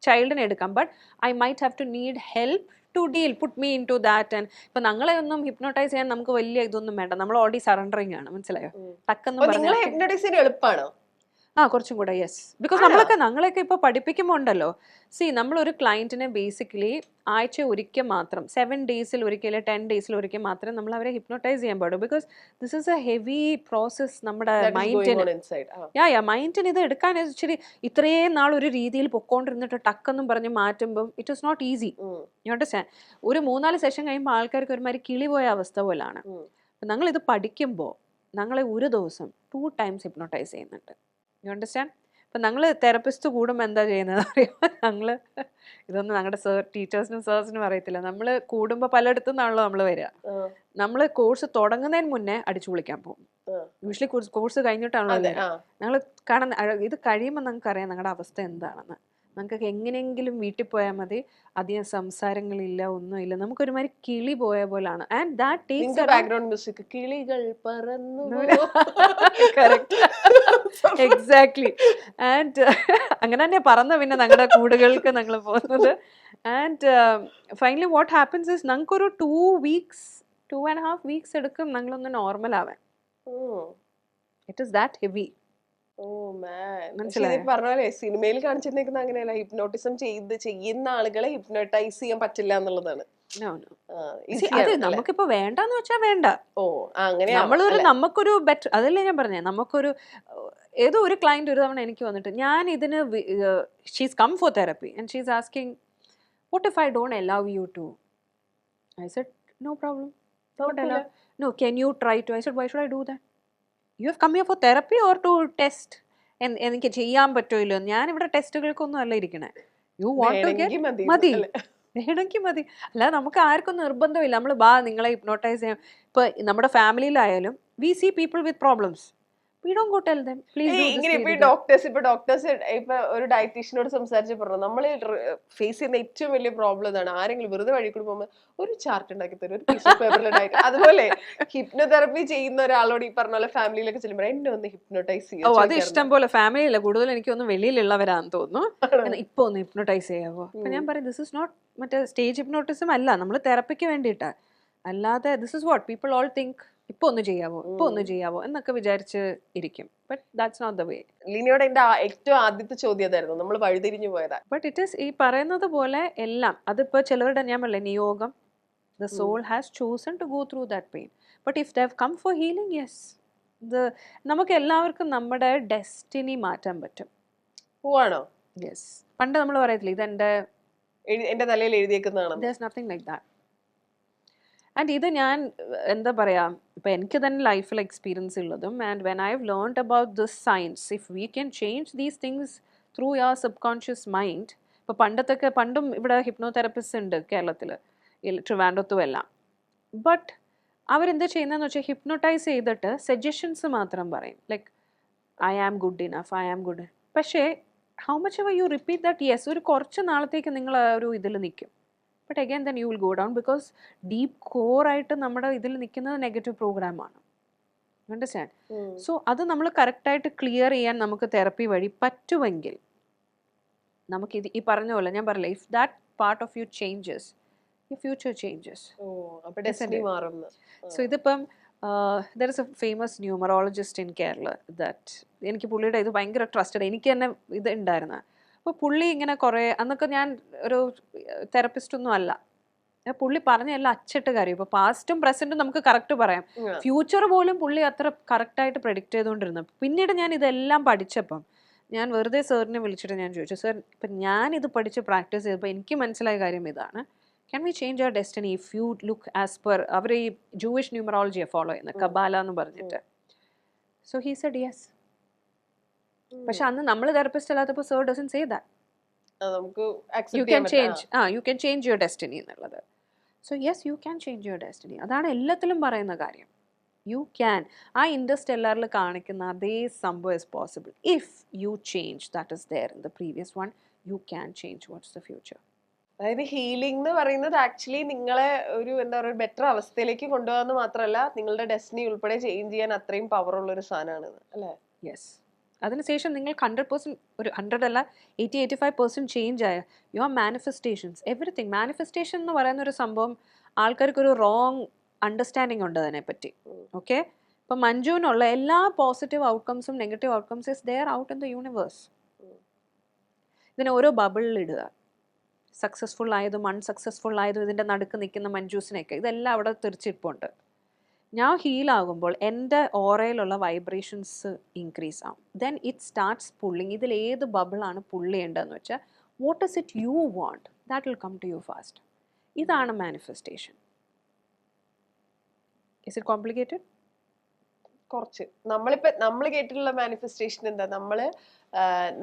ചൈൽഡിനെ എടുക്കാം, but I might have to need help to deal put me in to that. And ഇപ്പൊ ഞങ്ങളെ ഒന്നും ഹിപ്നോട്ടൈസ് ചെയ്യാൻ നമുക്ക് വലിയ ഇതൊന്നും വേണ്ട, നമ്മൾ ഓൾറെഡി സറണ്ടറിങ് ആണ്. മനസ്സിലായോ? ടക്കെന്ന് എളുപ്പമാണോ? കുറച്ചും കൂടെ, യെസ്. ബിക്കോസ് ഞങ്ങളെയൊക്കെ ഇപ്പൊ പഠിപ്പിക്കുമ്പോൾ ഉണ്ടല്ലോ, സി നമ്മളൊരു ക്ലയന്റിനെ ബേസിക്കലി ആഴ്ച ഒരിക്കൽ മാത്രം 7 ഡേയ്സിൽ ഒരിക്കൽ 10 ഡേയ്സിൽ ഒരിക്കൽ മാത്രം നമ്മൾ അവരെ ഹിപ്നോട്ടൈസ് ചെയ്യാൻ പാടും. Because this is A heavy process നമ്മുടെ മൈൻഡിന്. മൈൻഡിന് ഇത് എടുക്കാൻ ഇച്ചിരി ഇത്രയും നാൾ ഒരു രീതിയിൽ പൊക്കോണ്ടിരുന്നിട്ട് ടക്കെന്നും പറഞ്ഞ് മാറ്റുമ്പോൾ it is not easy. You understand? ഒരു 4-4 സെഷൻ കഴിയുമ്പോൾ ആൾക്കാർക്ക് ഒരുമാതിരി കിളി പോയ അവസ്ഥ പോലാണ്. ഞങ്ങളിത് പഠിക്കുമ്പോൾ ഞങ്ങളെ ഒരു ദിവസം 2 times ഹിപ്നോട്ടൈസ് ചെയ്യുന്നുണ്ട്. You understand? അപ്പം ഞങ്ങൾ തെറപ്പിസ്റ്റ് കൂടുമ്പോൾ എന്താ ചെയ്യുന്നത് അറിയാമോ? ഞങ്ങൾ ഇതൊന്നും ഞങ്ങളുടെ ടീച്ചേഴ്സിനും സേഴ്സിനും അറിയത്തില്ല. നമ്മൾ കൂടുമ്പോൾ പലയിടത്തു നിന്നാണല്ലോ നമ്മൾ വരിക. നമ്മൾ കോഴ്സ് തുടങ്ങുന്നതിന് മുന്നേ അടിച്ചു വിളിക്കാൻ പോകും. യൂഷ്വലി കോഴ്സ് കഴിഞ്ഞിട്ടാണല്ലോ ഞങ്ങൾ കാണുന്ന. ഇത് കഴിയുമ്പോൾ ഞങ്ങൾക്ക് അറിയാം ഞങ്ങളുടെ അവസ്ഥ എന്താണെന്ന്. നമുക്കൊക്കെ എങ്ങനെയെങ്കിലും വീട്ടിൽ പോയാൽ മതി, അധികം സംസാരങ്ങളില്ല, ഒന്നുമില്ല, നമുക്കൊരുമാതിരി കിളി പോയ പോലാണ്. And that takes background music കിളികൾ പറന്നു എക്സാക്ട്ലി. ആൻഡ് അങ്ങനെ തന്നെ പറന്ന പിന്നെ ഞങ്ങളുടെ കൂടുകൾക്ക് ഞങ്ങൾ പോകുന്നത്. And finally what happens is ഞങ്ങൾക്കൊരു 2.5 weeks എടുക്കും ഞങ്ങളൊന്ന് നോർമൽ ആവാൻ. It is that heavy. പറഞ്ഞ പോലെ സിനിമയിൽ കാണിച്ചിരുന്നേക്കുന്ന അങ്ങനെയല്ല, ഹിപ്നോട്ടിസം ചെയ്യുന്ന ആളുകളെ ഹിപ്നോട്ടൈസ് ചെയ്യാൻ പറ്റില്ല എന്നുള്ളതാണ്. അത് നമുക്കിപ്പോ വേണ്ടെന്ന് വെച്ചാൽ വേണ്ട. അങ്ങനെ നമുക്കൊരു ബെറ്റർ, അതല്ലേ ഞാൻ പറഞ്ഞേ, നമുക്കൊരു ഏതോ ഒരു ക്ലയന്റ് ഒരു തവണ എനിക്ക് വന്നിട്ട് ഞാൻ ഇതിന് she's come for therapy and she's asking what if I don't allow you to? I said no problem, don't allow. No, can you try to? I said why should I do that? You have come here for therapy or to test? എനിക്ക് ചെയ്യാൻ പറ്റുമല്ലോ, ഞാൻ ഇവിടെ ടെസ്റ്റുകൾക്കൊന്നും അല്ല ഇരിക്കണേ. You want to get മതി, വേണമെങ്കിൽ മതി. അല്ലാതെ നമുക്ക് ആർക്കും നിർബന്ധമില്ല നമ്മൾ നിങ്ങളെ ഹിപ്നോട്ടൈസ് ചെയ്യാം. ഇപ്പൊ നമ്മുടെ ഫാമിലിയിലായാലും we see people with problems, we don't go tell them please do this. ഇപ്പൊ ഡോക്ടേഴ്സ് ഇപ്പൊ ഒരു ഡയറ്റീഷ്യനോട് സംസാരിച്ച് പറഞ്ഞു നമ്മൾ ഫേസ് ചെയ്യുന്ന ഏറ്റവും വലിയ പ്രോബ്ലം ഇതാണ്. ആരെങ്കിലും വെറുതെ വഴി കൂടി പോകുമ്പോൾ ഒരു ചാർട്ട് ഉണ്ടാക്കി തരും, ഒരു പീസ് ഓഫ് പേപ്പറിൽ ഡയറ്റ്. അതുപോലെ ഹിപ്നോതെറപ്പി ചെയ്യുന്ന ഒരാളോട് ഈ പറഞ്ഞ പോലെ ഫാമിലിയിലൊക്കെ ചെല്ലുമ്പോൾ എന്നെ ഒന്ന് ഹിപ്നോട്ടൈസ് ചെയ്യും. അത് ഇഷ്ടം പോലെ ഫാമിലിയില്ല, കൂടുതൽ എനിക്കൊന്ന് വെളിയിലുള്ളവരാന്ന് തോന്നുന്നു. ഇപ്പൊ ഒന്ന് ഹിപ്നോട്ടൈസ് ചെയ്യാവോ? അപ്പൊ ഞാൻ പറയും ദിസ് ഇസ് നോട്ട് മറ്റേ സ്റ്റേജ് ഹിപ്നോട്ടിസം അല്ല, നമ്മൾ തെറപ്പിക്ക് വേണ്ടിയിട്ടാ. അല്ലാതെ this is what people all think, ഇപ്പൊ ഒന്ന് ചെയ്യാവോ എന്നൊക്കെ വിചാരിച്ച് ഇരിക്കും. But that's not the way. ലിനിയോടെ എന്റെ ഏറ്റവും ആദ്യത്തെ ചോദ്യം അതായിരുന്നു, നമ്മൾ വഴിതിരിഞ്ഞു പോയതാ. ബട്ട് ഇറ്റ് ഈസ് ഈ പറയുന്നത് പോലെ എല്ലാം അതിപ്പോ ചിലവരുടെ, ഞാൻ പറഞ്ഞില്ലേ, നിയോഗം, the soul has chosen to go through that pain. But if they have come for healing, yes, നമുക്ക് എല്ലാവർക്കും നമ്മുടെ ഡെസ്റ്റിനി മാറ്റാൻ പറ്റും. പോവാണോ? യെസ്. പണ്ട് നമ്മൾ പറയത്തില്ല ഇതെന്റെ തലയിൽ എഴുതിയേക്കുന്നതാണ്. there's nothing like that. And ഇത് ഞാൻ എന്താ പറയുക, ഇപ്പം എനിക്ക് തന്നെ ലൈഫിൽ എക്സ്പീരിയൻസ് ഉള്ളതും, and when I have learned about this science, if we can change these things through your sub conscious mind. ഇപ്പോൾ പണ്ടും ഇവിടെ ഹിപ്നോതെറപ്പിസ്റ്റ് ഉണ്ട് കേരളത്തിൽ, ട്രിവാൻഡ്രത്തും എല്ലാം. ബട്ട് അവരെന്താ ചെയ്യുന്നതെന്ന് വെച്ചാൽ ഹിപ്നോട്ടൈസ് ചെയ്തിട്ട് സജഷൻസ് മാത്രം പറയും, like I am good enough, I am good. പക്ഷേ how much ever you repeat that, yes, ഒരു കുറച്ച് നാളത്തേക്ക് നിങ്ങൾ ഒരു ഇതിൽ നിൽക്കും. But again then you will go down, because deep core ആയിട്ട് നമ്മുടെ ഇതിൽ നിൽക്കുന്നത് നെഗറ്റീവ് പ്രോഗ്രാമാണ്. അണ്ടർസ്റ്റാൻഡ്? സോ അത് നമ്മൾ കറക്റ്റായിട്ട് ക്ലിയർ ചെയ്യാൻ നമുക്ക് തെറപ്പി വഴി പറ്റുമെങ്കിൽ നമുക്ക് ഇത് ഈ പറഞ്ഞ പോലെ ഞാൻ പറയില്ല, if that part of you changes, your future changes. So ഇതിപ്പം there is a famous numerologist in Kerala that, എനിക്ക് പുള്ളിയുടെ ഇത് ഭയങ്കര ട്രസ്റ്റഡ്, എനിക്ക് തന്നെ ഇത് ഉണ്ടായിരുന്ന. അപ്പോൾ പുള്ളി ഇങ്ങനെ കുറേ, അന്നൊക്കെ ഞാൻ ഒരു തെറപ്പിസ്റ്റൊന്നും അല്ല, പുള്ളി പറഞ്ഞ എല്ലാം അച്ചിട്ട് കാര്യം. ഇപ്പോൾ പാസ്റ്റും പ്രസൻറ്റും നമുക്ക് കറക്റ്റ് പറയാം, ഫ്യൂച്ചർ പോലും പുള്ളി അത്ര കറക്റ്റായിട്ട് പ്രെഡിക്റ്റ് ചെയ്തുകൊണ്ടിരുന്നു. പിന്നീട് ഞാൻ ഇതെല്ലാം പഠിച്ചപ്പം ഞാൻ വെറുതെ സാറിനെ വിളിച്ചിട്ട് ഞാൻ ചോദിച്ചു, സാർ ഇപ്പം ഞാനിത് പഠിച്ച് പ്രാക്ടീസ് ചെയ്തപ്പോൾ എനിക്ക് മനസ്സിലായ കാര്യം ഇതാണ്, can we change our destiny if you look as per our ഈ ജൂയിഷ് ന്യൂമറോളജിയെ ഫോളോ ചെയ്യുന്നത്, കബാല എന്ന് പറഞ്ഞിട്ട്. So he said yes. പക്ഷെ അന്ന് നമ്മൾ തെറപ്പിസ്റ്റ് അല്ലാത്തപ്പോൾ sir doesn't say that you can change, you can change your destiny എന്നുള്ളത്. So yes, you can change your destiny. അതാണ് എല്ലാത്തിലും പറയുന്ന കാര്യം. You can. ആ ഇൻഡർസ്റ്റെല്ലാറിൽ കാണിക്കുന്ന അതേ സംഭവം is possible if you change that is there in the previous one. You can change what's the future. അതായത് ഹീലിംഗ് എന്ന് പറയുന്നത് ആക്ച്വലി നിങ്ങളെ ഒരു എന്താ പറയുക ബെറ്റർ അവസ്ഥയിലേക്ക് കൊണ്ടുപോകാന്ന് മാത്രമല്ല, നിങ്ങളുടെ ഡെസ്റ്റിനി ഉൾപ്പെടെ ചേഞ്ച് ചെയ്യാൻ അത്രയും പവർ ഉള്ള ഒരു സാധനമാണ് അല്ലേ? യെസ്. അതിനുശേഷം നിങ്ങൾക്ക് 100%, ഒരു 100 അല്ല 80-85% ചേഞ്ച് ആയ യുവർ മാനിഫെസ്റ്റേഷൻസ്, എവറിത്തിങ്. മാനിഫെസ്റ്റേഷൻ എന്ന് പറയുന്ന ഒരു സംഭവം ആൾക്കാർക്കൊരു റോങ് അണ്ടർസ്റ്റാൻഡിങ് ഉണ്ട് അതിനെപ്പറ്റി. ഓക്കെ, ഇപ്പം മഞ്ജുവിനുള്ള എല്ലാ പോസിറ്റീവ് ഔട്ട്കംസും negative outcomes is there out in the universe. ഇതിനെ ഓരോ ബബിളിൽ ഇടുക, സക്സസ്ഫുൾ ആയതും അൺസക്സസ്ഫുൾ ആയതും ഇതിൻ്റെ നടുക്ക് നിൽക്കുന്ന മഞ്ജൂസിനെയൊക്കെ ഇതെല്ലാം അവിടെ തിരിച്ചിരിപ്പുണ്ട്. ഞാൻ ഹീലാകുമ്പോൾ എൻ്റെ ഓറയിലുള്ള വൈബ്രേഷൻസ് ഇൻക്രീസ് ആവും. Then it starts pulling. ഇതിൽ ഏത് ബബിളാണ് പുള്ള് ചെയ്യേണ്ടതെന്ന് വെച്ചാൽ what is it you want, that will come to you fast. ഇതാണ് മാനിഫെസ്റ്റേഷൻ. Is it complicated? കുറച്ച്. നമ്മൾ കേട്ടിട്ടുള്ള മാനിഫെസ്റ്റേഷൻ എന്താ,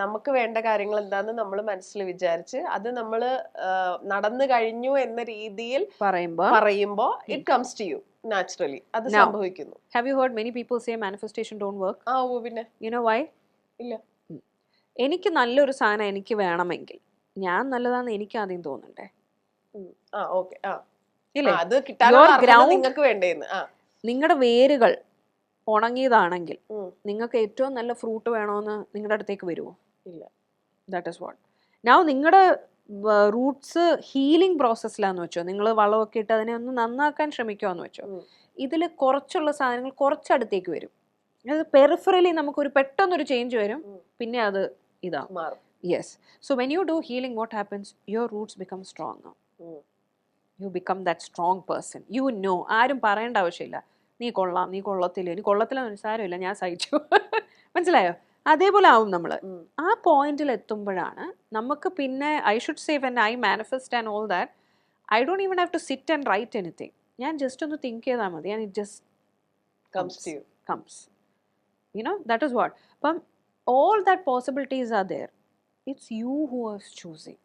നമുക്ക് വേണ്ട കാര്യങ്ങൾ എന്താന്ന് നമ്മൾ മനസ്സിൽ വിചാരിച്ച് അത് നമ്മൾ നടന്നു കഴിഞ്ഞു എന്ന രീതിയിൽ പറയുമ്പോൾ it comes to you naturally. അത് സംഭവിക്കുന്നു. Have you heard many people say manifestation don't work? പിന്നെ യു നോ വൈ? ഇല്ല. എനിക്ക് നല്ലൊരു സാധനം എനിക്ക് വേണമെങ്കിൽ ഞാൻ നല്ലതാന്ന് എനിക്ക് ആദ്യം തോന്നണ്ടേ? ഓക്കെ. ഇല്ലേ? അത് കിട്ടാനുള്ള Your അർഹത ground- നിങ്ങൾക്ക് വേണ്ടേന്ന്. നിങ്ങളുടെ വേരുകൾ ഉണങ്ങിയതാണെങ്കിൽ നിങ്ങൾക്ക് ഏറ്റവും നല്ല ഫ്രൂട്ട് വേണമെന്ന് നിങ്ങളുടെ അടുത്തേക്ക് വരുമോ? ഇല്ല. That is what. നൗ നിങ്ങളുടെ റൂട്ട്സ് ഹീലിംഗ് പ്രോസസ്സിലാന്ന് വെച്ചോ, നിങ്ങൾ വളമൊക്കെ ഇട്ട് അതിനെ ഒന്ന് നന്നാക്കാൻ ശ്രമിക്കുമെന്ന് വെച്ചോ, ഇതിൽ കുറച്ചുള്ള സാധനങ്ങൾ കുറച്ചടുത്തേക്ക് വരും. അത് പെറിഫറലി നമുക്കൊരു പെട്ടെന്നൊരു ചേഞ്ച് വരും, പിന്നെ അത് ഇതാവും. മാറും. Yes. So when you do healing what happens, your Roots become strong. You become that strong person. You know, ആരും പറയേണ്ട ആവശ്യമില്ല നീ കൊള്ളാം, നീ കൊള്ളത്തില്ല, നീ കൊള്ളത്തില്ലെന്ന് സാരമില്ല, ഞാൻ സഹിച്ചു. മനസ്സിലായോ? അതേപോലെ ആവും നമ്മൾ. ആ പോയിന്റിൽ എത്തുമ്പോഴാണ് നമുക്ക് പിന്നെ I should say when I manifest and all that, I don't even have to sit and write anything. ഞാൻ ജസ്റ്റ് ഒന്ന് തിങ്ക് ചെയ്താൽ മതി, and it just comes. You know, that is what. അപ്പം all that possibilities are there. It's you who is choosing.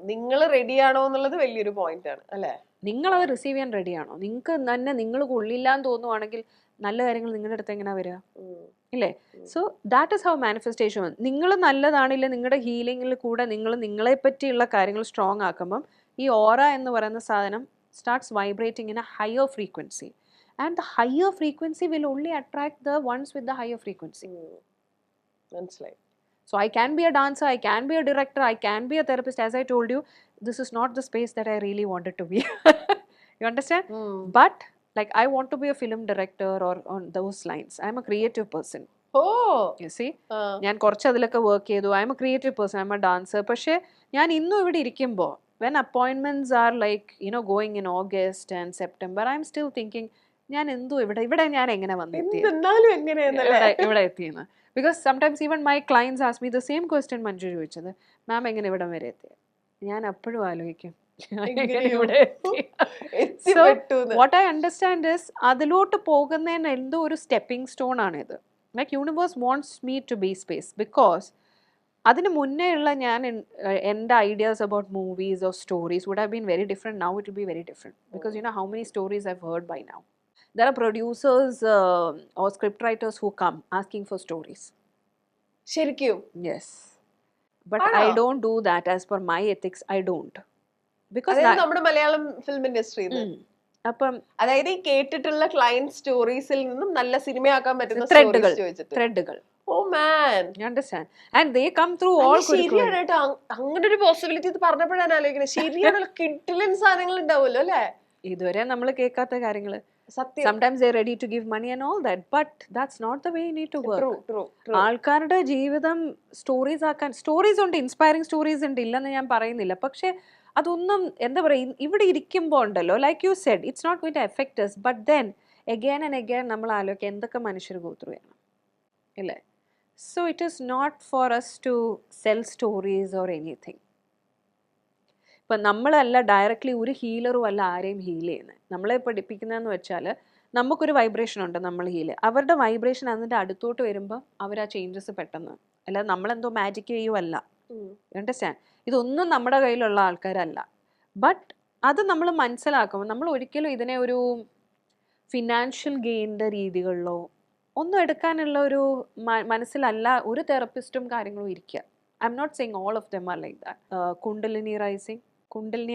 നിങ്ങൾ റെഡിയാണോ എന്നുള്ളത് വലിയൊരു point ആണ് അല്ലേ? നിങ്ങളത് റിസീവ് ചെയ്യാൻ റെഡിയാണോ? നിങ്ങൾക്ക് തന്നെ നിങ്ങൾ കൊള്ളില്ല എന്ന് തോന്നുവാണെങ്കിൽ നല്ല കാര്യങ്ങൾ നിങ്ങളുടെ അടുത്ത് എങ്ങനെയാ വരിക? ഇല്ലേ? So that is how manifestation. നിങ്ങൾ നല്ലതാണില്ല, നിങ്ങളുടെ ഹീലിംഗിൽ കൂടെ നിങ്ങൾ നിങ്ങളെ പറ്റിയുള്ള കാര്യങ്ങൾ സ്ട്രോങ് ആക്കുമ്പം ഈ ഓറ എന്ന് പറയുന്ന സാധനം starts vibrating in A higher frequency, and the higher frequency will only attract the ones with the higher frequency. മനസ്സിലായി. So I can be a dancer, I can be a director, I can be a therapist. As I told you, this is not the space that I really wanted to be. You understand? But like I want to be a film director or on those lines. I'm a creative person. You see? ഞാൻ കുറച്ച് അതിലൊക്കെ work ചെയ്തു. I am a creative person, I am a dancer. പക്ഷേ ഞാൻ ഇന്നും ഇവിടെ ഇരിക്കുമ്പോൾ when appointments are like, you know, going in August and September, I'm still thinking ഞാൻ എന്തോ ഇവിടെ ഞാൻ എങ്ങനെ വന്നെത്തി, ഇവിടെ എത്തിയെന്ന്. Because sometimes even my clients ask me the same question Manju ചോദിച്ചത്, മാം എങ്ങനെ ഇവിടെ വരെ എത്തി? ഞാൻ അപ്പോഴും ആലോചിക്കും വാട്ട് ഐ അണ്ടർസ്റ്റാൻഡ് ഇസ് അതിലോട്ട് പോകുന്നതിന് എന്തോ ഒരു സ്റ്റെപ്പിംഗ് സ്റ്റോൺ ആണിത്. Like universe wants me to be space, because അതിന് മുന്നേ ഉള്ള ഞാൻ എൻ്റെ ideas about movies or stories would have been very different. Now it will be very different because you know how many stories I have heard by now. There are producers or script writers who come asking for stories. ശരിക്കും? Yes. But I don't do that as per my ethics. I don't. Because നമ്മുടെ Malayalam film ഇൻഡസ്ട്രിയിൽ അപ്പം അതായത് ഈ കേട്ടിട്ടുള്ള client സ്റ്റോറീസിൽ നിന്നും നല്ല സിനിമയാക്കാൻ പറ്റുന്ന ത്രെഡുകൾ. Oh man, you understand? And they come through all ശരിയാണ് കേട്ടോ. അങ്ങനെ ഒരു പോസിബിലിറ്റി ഇത് പറഞ്ഞപ്പോഴാണ് ആലോചിക്കുന്നത്. ശരിയാണല്ലോ, കിട്ടിലൻ സാധനങ്ങൾ ഉണ്ടാവുമല്ലോ അല്ലേ? ഇതുവരെ നമ്മൾ കേൾക്കാത്ത കാര്യങ്ങൾ. സത്യം. Sometimes they're ready to give money and all that, but that's not the way you need to work. True. ആൾക്കാരുടെ ജീവിതം സ്റ്റോറീസ് ആക്കാൻ, സ്റ്റോറീസ് ഉണ്ട്, ഇൻസ്പയറിംഗ് സ്റ്റോറീസ് ഉണ്ട്, ഇല്ലെന്ന് ഞാൻ പറയുന്നില്ല. പക്ഷെ അതൊന്നും എന്താ പറയുക, ഇവിടെ ഇരിക്കുമ്പോൾ ഉണ്ടല്ലോ, like you said, it's not going to affect us, but then again and again നമ്മൾ ആലോചിക്കുക എന്തൊക്കെ മനുഷ്യർ ഗോ ത്രൂ ചെയ്യണം, ഇല്ലേ? So it is not for us to sell stories or anything. ഇപ്പം നമ്മളല്ല ഡയറക്റ്റ്ലി ഒരു ഹീലറും അല്ല ആരെയും ഹീൽ ചെയ്യുന്നത്. നമ്മളെ പഠിപ്പിക്കുന്നതെന്ന് വെച്ചാൽ നമുക്കൊരു വൈബ്രേഷൻ ഉണ്ട്, നമ്മൾ ഹീല്, അവരുടെ വൈബ്രേഷൻ അതിൻ്റെ അടുത്തോട്ട് വരുമ്പോൾ അവർ ആ ചേഞ്ചസ് പെട്ടെന്ന്, അല്ലാതെ നമ്മളെന്തോ മാജിക് ചെയ്യുമല്ല. അണ്ടർസ്റ്റാൻഡ്? ഇതൊന്നും നമ്മുടെ കയ്യിലുള്ള ആൾക്കാരല്ല. ബട്ട് അത് നമ്മൾ മനസ്സിലാക്കുമ്പോൾ നമ്മൾ ഒരിക്കലും ഇതിനെ ഒരു ഫിനാൻഷ്യൽ ഗെയിൻ്റെ രീതികളിലോ ഒന്നും എടുക്കാനുള്ള ഒരു മനസ്സിലല്ല ഒരു തെറപ്പിസ്റ്റും കാര്യങ്ങളും ഇരിക്കുക. I M not saying all of them are like that. Kundalini rising, kundalini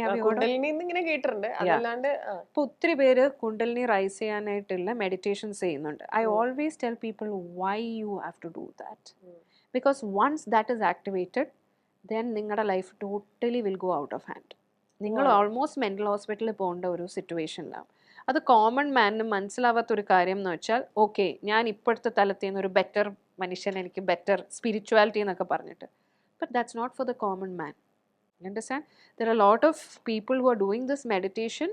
ഇപ്പൊ ഒത്തിരി പേര് കുണ്ടലിനി റൈസ് ചെയ്യാനായിട്ടുള്ള മെഡിറ്റേഷൻസ് ചെയ്യുന്നുണ്ട്. I always tell people why you have to do that, because once that is activated then നിങ്ങളുടെ life totally will go out of hand. നിങ്ങൾ almost mental ഹോസ്പിറ്റലിൽ പോകേണ്ട ഒരു സിറ്റുവേഷനിലാണ്. അത് കോമൺ മാനിന് മനസ്സിലാവാത്തൊരു കാര്യം എന്ന് വെച്ചാൽ, ഓക്കെ ഞാൻ ഇപ്പോഴത്തെ തലത്തിൽ നിന്ന് ഒരു ബെറ്റർ മനുഷ്യൻ, എനിക്ക് ബെറ്റർ സ്പിരിച്വാലിറ്റി എന്നൊക്കെ പറഞ്ഞിട്ട്, but that's not for the common man. You understand? There are a lot of people who are doing this meditation.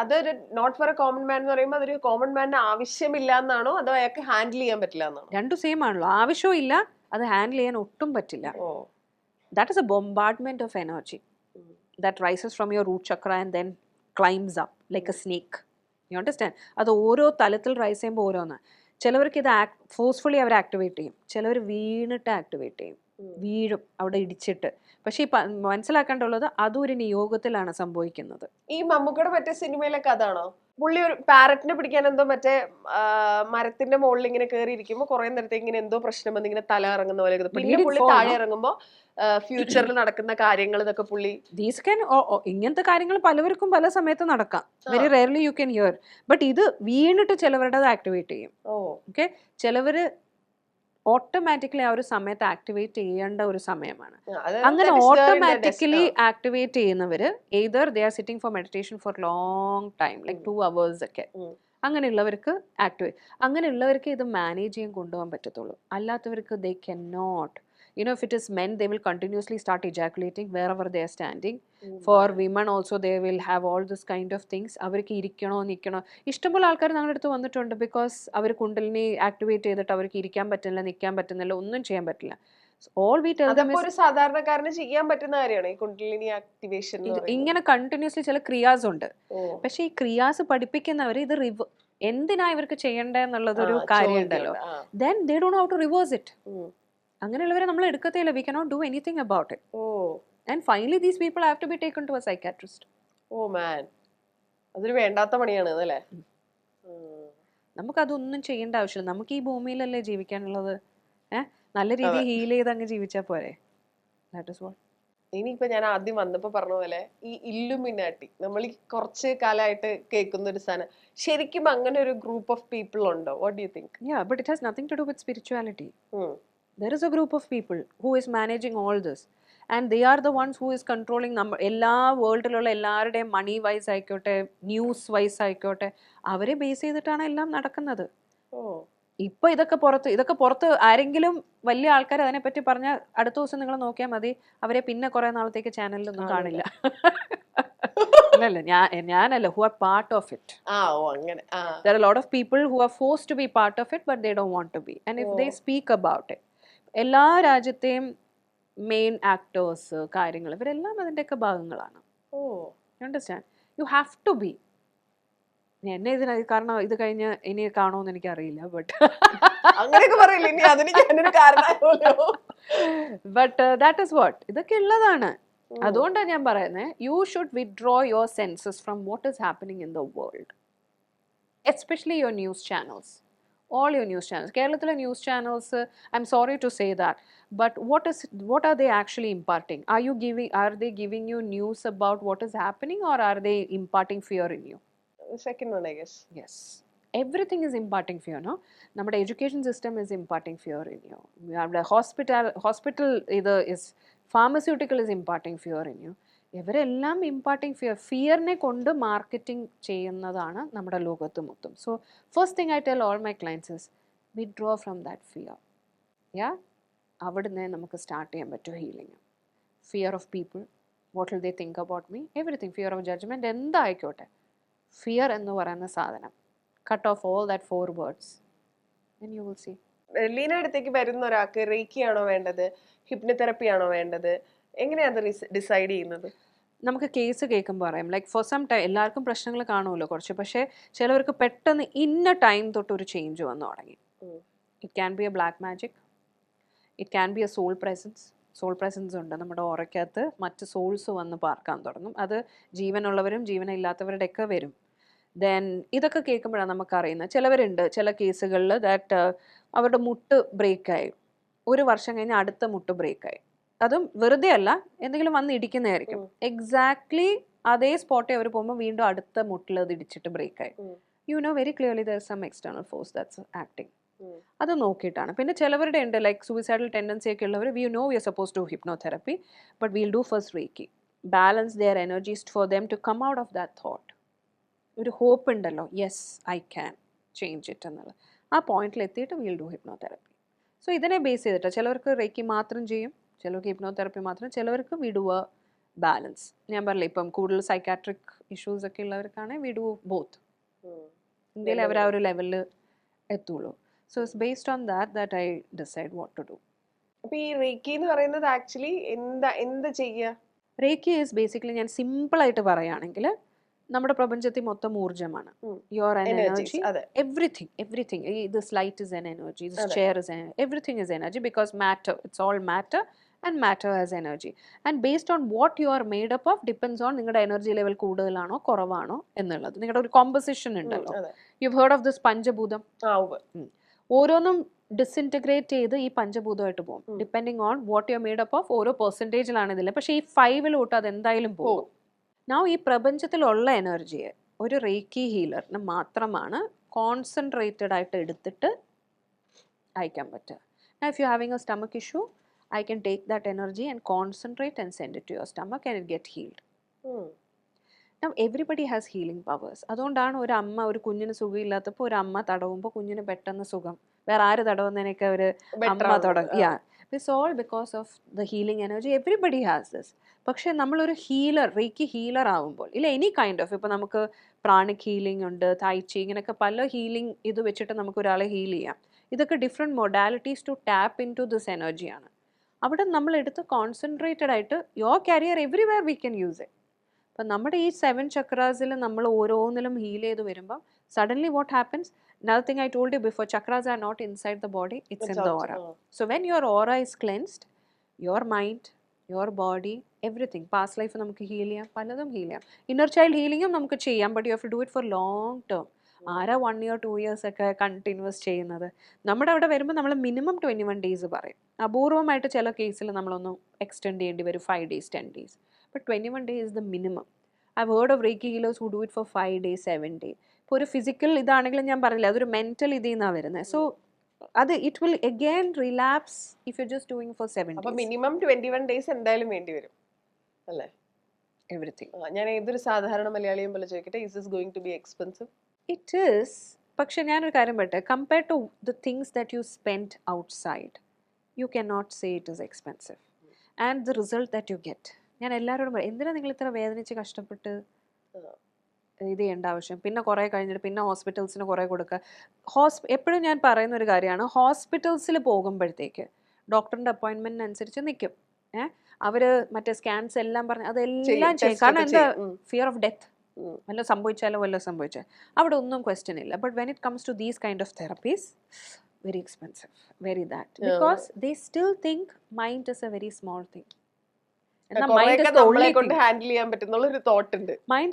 അതൊരു not for a common man എന്ന് പറയുമ്പോൾ അതൊരു കോമൺ മാനിന് ആവശ്യമില്ല എന്നാണോ അതോ അയാൾക്ക് ഹാൻഡിൽ ചെയ്യാൻ പറ്റില്ല എന്നാണോ? രണ്ടും സെയിം ആണല്ലോ. ആവശ്യവും ഇല്ല, അത് ഹാൻഡിൽ ചെയ്യാൻ ഒട്ടും പറ്റില്ല. That is a bombardment of energy that rises from your root chakra and then climbs up like a snake. You understand? അത് ഓരോ തലത്തിൽ റൈസ് ചെയ്യുമ്പോൾ ഓരോന്ന്. ചിലവർക്ക് ഇത് ഫോഴ്സ്ഫുള്ളി അവർ ആക്ടിവേറ്റ് ചെയ്യും, ചിലവർ വീണിട്ട് ആക്ടിവേറ്റ് ചെയ്യും. വീഴും അവിടെ ഇടിച്ചിട്ട്. പക്ഷെ ഈ മനസ്സിലാക്കേണ്ടുള്ളത് അതും ഒരു നിയോഗത്തിലാണ് സംഭവിക്കുന്നത്. ഈ മമ്മൂക്കയുടെ മറ്റേ സിനിമയിലൊക്കെ അതാണോ? പുള്ളി ഒരു പാരറ്റിനെ പിടിക്കാൻ എന്തോ മറ്റേ മരത്തിന്റെ മുകളിൽ ഇങ്ങനെ കയറി ഇരിക്കുമ്പോ കുറെ നേരത്തേക്ക് ഇങ്ങനെ എന്തോ പ്രശ്നം വന്ന് ഇങ്ങനെ തല ഇറങ്ങുന്ന പോലെ, പിന്നെ പുള്ളി താഴെ ഇറങ്ങുമ്പോ ഫ്യൂച്ചറിൽ നടക്കുന്ന കാര്യങ്ങൾ ഇതൊക്കെ പുള്ളി ഇങ്ങനത്തെ കാര്യങ്ങൾ പലവർക്കും പല സമയത്ത് നടക്കാം. Very rarely you can hear. But ഇത് വീണിട്ട് ചിലവരുടെ ആക്ടിവേറ്റ് ചെയ്യും. ഓക്കെ, ചിലവര് ഓട്ടോമാറ്റിക്കലി ആ ഒരു സമയത്ത് ആക്ടിവേറ്റ് ചെയ്യേണ്ട ഒരു സമയമാണ്. അങ്ങനെ ഓട്ടോമാറ്റിക്കലി ആക്ടിവേറ്റ് ചെയ്യുന്നവര് either they are sitting for meditation for long time, like 2 hours ഒക്കെ. അങ്ങനെയുള്ളവർക്ക് അങ്ങനെയുള്ളവർക്ക് ഇത് മാനേജ് ചെയ്യാൻ കൊണ്ടുപോകാൻ പറ്റത്തുള്ളൂ. അല്ലാത്തവർക്ക് they cannot. If it is men, they will continuously start ejaculating wherever they are standing. For women also, they will have all this kind of things. അവർക്ക് ഇരിക്കണോ നിൽക്കണോ, ഇഷ്ടംപോലെ ആൾക്കാർ ഞങ്ങളുടെ അടുത്ത് വന്നിട്ടുണ്ട്. ബിക്കോസ് അവർ കുണ്ടലിനി ആക്ടിവേറ്റ് ചെയ്തിട്ട് അവർക്ക് ഇരിക്കാൻ പറ്റില്ല, നിൽക്കാൻ പറ്റുന്നില്ല, ഒന്നും ചെയ്യാൻ പറ്റില്ല. All we tell them is ഒരു സാധാരണക്കാരന് ചെയ്യാൻ പറ്റുന്ന കാര്യമാണ് ഈ കുണ്ടലിനി ആക്ടിവേഷൻ. ഇങ്ങനെ കണ്ടിന്യൂസ്ലി ചില ക്രിയാസ് ഉണ്ട്. പക്ഷെ ഈ ക്രിയാസ് പഠിപ്പിക്കുന്നവർ ഇത് എന്തിനാ ഇവർക്ക് ചെയ്യേണ്ടതെന്നുള്ളതൊരു കാര്യം ഉണ്ടല്ലോ. Then they don't know how to reverse it. അങ്ങനെയുള്ളവരെ നമ്മൾ എടുക്കത്തില്ല. We cannot do anything about it. And finally these people have to be taken to a psychiatrist. Oh man, അതൊരു വേണ്ടാത്ത പണിയാണ് അതല്ലേ. നമുക്കതൊന്നും ചെയ്യേണ്ട ആവശ്യമില്ല. നമുക്ക് ഈ ഭൂമിയിലല്ലേ ജീവിക്കാനുള്ളത്. നല്ല രീതിയിൽ ഹീൽ ചെയ്ത് അങ്ങ് ജീവിച്ചാൽ പോരെ. That is what. ഇനിയിപ്പോ ഞാൻ ആദ്യം വന്നപ്പോ പറഞ്ഞ പോലെ ഈ ഇല്ലുമിനാട്ടി നമ്മൾ ഈ കുറച്ച് കാലമായിട്ട് കേൾക്കുന്ന ഒരു സാധനം, ശരിക്കും അങ്ങനെ ഒരു ഗ്രൂപ്പ് ഓഫ് പീപ്പിൾ ഉണ്ടോ? What do you think? Yeah, but it has nothing to do with spirituality. There is a group of people who is managing all this, and they are the ones who is controlling എല്ലാ വേൾഡിലുള്ള എല്ലാവരുടെയും മണി vice ആയിക്കോട്ടെ, news vice ആയിക്കോട്ടെ, അവരെ base ചെയ്തിട്ടാണ് എല്ലാം നടക്കുന്നത്. ഇപ്പൊ ഇതൊക്കെ പുറത്ത് ആരെങ്കിലും വലിയ ആൾക്കാർ അതിനെപ്പറ്റി പറഞ്ഞാൽ അടുത്ത ദിവസം നിങ്ങൾ നോക്കിയാൽ മതി, അവരെ പിന്നെ കുറെ നാളത്തേക്ക് ചാനലിലൊന്നും കാണില്ല. അല്ലല്ല, ഞാനല്ല, who are part of it. There are a lot of people who are forced to be part of it, but they don't want to be. And if they speak about it, എല്ലാ രാജ്യത്തെയും main actors കാര്യങ്ങൾ ഇവരെല്ലാം അതിൻ്റെയൊക്കെ ഭാഗങ്ങളാണ്. Understand? You have to be. എന്നെ കാരണം ഇത് കഴിഞ്ഞ് ഇനി കാണുമെന്ന് എനിക്കറിയില്ല. But that is what. ഇതൊക്കെ ഉള്ളതാണ്. അതുകൊണ്ടാണ് ഞാൻ പറയുന്നത്, you should withdraw your senses from what is happening in the world, especially your news channels. All your news channels. Keralathile news channels, I'm sorry to say that, but what are they actually imparting? Are they giving you news about what is happening, or are they imparting fear in you? The second one, I guess. Yes. Everything is imparting fear, no? നമ്മുടെ education system is imparting fear in you. The hospital either is pharmaceutical is imparting fear in you. ഇവരെല്ലാം imparting ഫിയറിനെ കൊണ്ട് marketing ചെയ്യുന്നതാണ് നമ്മുടെ ലോകത്ത് മൊത്തം. So first thing I tell all my clients is withdraw from that fear. അവിടുന്ന് നമുക്ക് start ചെയ്യാൻ പറ്റും healing. Fear of people, what will they think about me, everything. Fear of judgement, എന്തായിക്കോട്ടെ, ഫിയർ എന്ന് പറയുന്ന സാധനം cut off all that 4 words and you will see. Leena അടുത്തേക്ക് വരുന്ന ഒരാൾക്ക് റേക്കി ആണോ വേണ്ടത്, ഹിപ്നോതെറപ്പി ആണോ വേണ്ടത്, എങ്ങനെയാണ് ഡിസൈഡ് ചെയ്യുന്നത്? നമുക്ക് കേസ് കേൾക്കുമ്പോൾ അറിയാം, ലൈക്ക് ഫോർ സം ടൈം എല്ലാവർക്കും പ്രശ്നങ്ങൾ കാണുമല്ലോ കുറച്ച്, പക്ഷേ ചിലവർക്ക് പെട്ടെന്ന് ഇന്ന ടൈം തൊട്ട് ഒരു ചേഞ്ച് വന്നു തുടങ്ങി. It can be a black magic, it can be a soul presence ഉണ്ട് നമ്മുടെ ഓറയ്ക്കകത്ത്. മറ്റ് സോൾസ് വന്ന് പാർക്കാൻ തുടങ്ങും. അത് ജീവനുള്ളവരും ജീവനില്ലാത്തവരുടെ ഒക്കെ വരും. ദെൻ ഇതൊക്കെ കേൾക്കുമ്പോഴാണ് നമുക്കറിയുന്നത്. ചിലവരുണ്ട് ചില കേസുകളിൽ ദാറ്റ് അവരുടെ മുട്ട് ബ്രേക്കായി, 1 വർഷം കഴിഞ്ഞ് അടുത്ത മുട്ട് ബ്രേക്കായി. അതും വെറുതെ അല്ല, എന്തെങ്കിലും വന്ന് ഇടിക്കുന്നതായിരിക്കും. എക്സാക്ട്ലി അതേ സ്പോട്ടിൽ അവർ പോകുമ്പോൾ വീണ്ടും അടുത്ത മുട്ടിൽ അത് ഇടിച്ചിട്ട് ബ്രേക്കായി. You know very clearly there is some external force that's acting. അത് നോക്കിയിട്ടാണ്. പിന്നെ ചിലവരുടെ ഉണ്ട് ലൈക്ക് സൂയിസൈഡൽ ടെൻഡൻസി ഒക്കെ ഉള്ളവർ, we know we are suppose to hypnotherapy, but will do first reiki. Balance their energies for them to come out of that thought. ഒരു hope ഉണ്ടല്ലോ, yes I can change it എന്നുള്ളത്. ആ പോയിന്റിൽ എത്തിയിട്ട് will do hypnotherapy. So ഇതിനെ base ചെയ്തിട്ട് ചിലവർക്ക് reiki മാത്രം ചെയ്യും, ചിലർക്ക് ഹിപ്നോതെറപ്പി മാത്രം, ചിലവർക്ക് വി ഡു എ ബാലൻസ്. ഞാൻ പറഞ്ഞില്ല, ഇപ്പം കൂടുതൽ സൈക്കാട്രിക് ഇഷ്യൂസ് ഒക്കെ ഉള്ളവർക്കാണെങ്കിൽ വി ഡു ബോത്ത്. ഇന്ത്യയിൽ അവർ ആ ഒരു ലെവലിൽ എത്തുള്ളൂ. So it's based on that I decide what to do. അപ്പോൾ ഈ റേക്കി എന്ന് പറയുന്നത് ആക്ച്വലി എന്ത് ചെയ്യുക? റേക്കി ഈസ് ബേസിക്കലി, ഞാൻ സിമ്പിളായിട്ട് പറയുകയാണെങ്കിൽ, നമ്മുടെ പ്രപഞ്ചത്തിൽ മൊത്തം ഊർജ്ജമാണ്. Your an energy, everything. This light is an energy, this chair is everything is energy, because matter, it's all matter and matter has energy. And based on what you are made up of depends on നിങ്ങളുടെ energy level കൂടുതലാണോ കുറവാണോ എന്നുള്ളത്. നിങ്ങളുടെ ഒരു composition ഉണ്ടല്ലോ. You heard of this panchabhootham. ഓരോന്നും disintegrate ചെയ്ത് ഈ പഞ്ചഭൂതമായിട്ട് പോകും, depending on what you are made up of. ഓരോ പെർസെൻറ്റേജിലാണ് ഇതിൽ. പക്ഷേ ഈ 5 അത് എന്തായാലും പോകും. നാം ഈ പ്രപഞ്ചത്തിലുള്ള എനർജിയെ ഒരു റേക്കി ഹീലറിന് മാത്രമാണ് കോൺസെൻട്രേറ്റഡ് ആയിട്ട് എടുത്തിട്ട് അയക്കാൻ പറ്റുക. If you having A stomach issue, I can take that energy and concentrate and send it to your stomach and it get healed. Now everybody has healing powers. അതുകൊണ്ടാണ് ഒരു അമ്മ ഒരു കുഞ്ഞിന് സുഖമില്ലാത്തപ്പോൾ ഒരു അമ്മ തടവുമ്പോൾ കുഞ്ഞിന് പെട്ടെന്ന് സുഖം. വേറെ ആര് തടവുന്നതിനൊക്കെ ഒരു അമ്മ തുടങ്ങും. It's all because of the healing energy. Everybody has this. പക്ഷെ നമ്മളൊരു ഹീലർ, റേക്കി ഹീലർ ആവുമ്പോൾ, ഇല്ല എനി കൈൻഡ് ഓഫ്, ഇപ്പോൾ നമുക്ക് പ്രാണിക് ഹീലിംഗ് ഉണ്ട്, തൈച്ചി, ഇങ്ങനെയൊക്കെ പല ഹീലിംഗ് ഇത് വെച്ചിട്ട് നമുക്ക് ഒരാളെ ഹീൽ ചെയ്യാം. ഇതൊക്കെ different modalities to tap in to this എനർജിയാണ്. അവിടെ നമ്മളെടുത്ത് കോൺസെൻട്രേറ്റഡ് ആയിട്ട് your career everywhere we can use it. അപ്പം നമ്മുടെ ഈ 7 ചക്രാസിൽ നമ്മൾ ഓരോന്നിലും ഹീൽ ചെയ്ത് വരുമ്പം suddenly what happens, another thing I told you before, chakras are not inside the body, it's in the aura. So when your aura is cleansed, your mind, your body, everything, past life നമുക്ക് heal ചെയ്യാം, പലതും heal ചെയ്യാം. Inner child ഹീലിംഗും നമുക്ക് ചെയ്യാം, but you have to do it for long term. ആരാ 1 year 2 years ഒക്കെ continuous ചെയ്യുന്നത്? നമ്മുടെ അവിടെ വരുമ്പോൾ നമ്മൾ മിനിമം 21 days പറയും. അപൂർവമായിട്ട് ചില കേസിൽ നമ്മളൊന്ന് എക്സ്റ്റെൻഡ് ചെയ്യേണ്ടി വരും, 5 days 10 days, but 21 days is the minimum. I've heard of Reiki healers who do it for 5 days 7 days. ഇപ്പോൾ ഒരു ഫിസിക്കൽ ഇതാണെങ്കിലും ഞാൻ പറഞ്ഞില്ല, അതൊരു മെന്റൽ ഇതിൽ നിന്നാണ് വരുന്നത്. സോ അത് it will again relapse if you just doing four 7 days. അപ്പോൾ മിനിമം 21 days എന്തായാലും വേണ്ടി വരും അല്ലേ? എവറിത്തിങ്. ഞാൻ ഏതൊരു സാധാരണ മലയാളിയും പോലെ ചോദിക്കട്ടെ, is this going to be expensive? It is. പക്ഷെ ഞാനൊരു കാര്യം പറയട്ടെ, compared to the things that you spend outside, you can not say it is expensive. And the result that you get, ഞാൻ എല്ലാവരോടും പറയും, എന്തിനാണ് നിങ്ങൾ ഇത്ര വേദനിച്ച് കഷ്ടപ്പെട്ട് ഇത് ചെയ്യേണ്ട ആവശ്യം? പിന്നെ കുറേ കഴിഞ്ഞിട്ട് പിന്നെ ഹോസ്പിറ്റൽസിന് കുറേ കൊടുക്കുക. എപ്പോഴും ഞാൻ പറയുന്ന ഒരു കാര്യമാണ്, ഹോസ്പിറ്റൽസിൽ പോകുമ്പോഴത്തേക്ക് ഡോക്ടറിൻ്റെ അപ്പോയിൻമെൻറ്റിനനുസരിച്ച് നിൽക്കും. അവർ മറ്റേ സ്കാൻസ് എല്ലാം പറഞ്ഞ് അതെല്ലാം ചെയ്യും. കാരണം എന്താ? ഫിയർ ഓഫ് ഡെത്ത്, വല്ലതും സംഭവിച്ചാൽ അവിടെ ഒന്നും ക്വസ്റ്റ്യൻ ഇല്ല. But when it comes to these kind of therapies, very expensive, very that, because they still think mind is a very small thing. Mind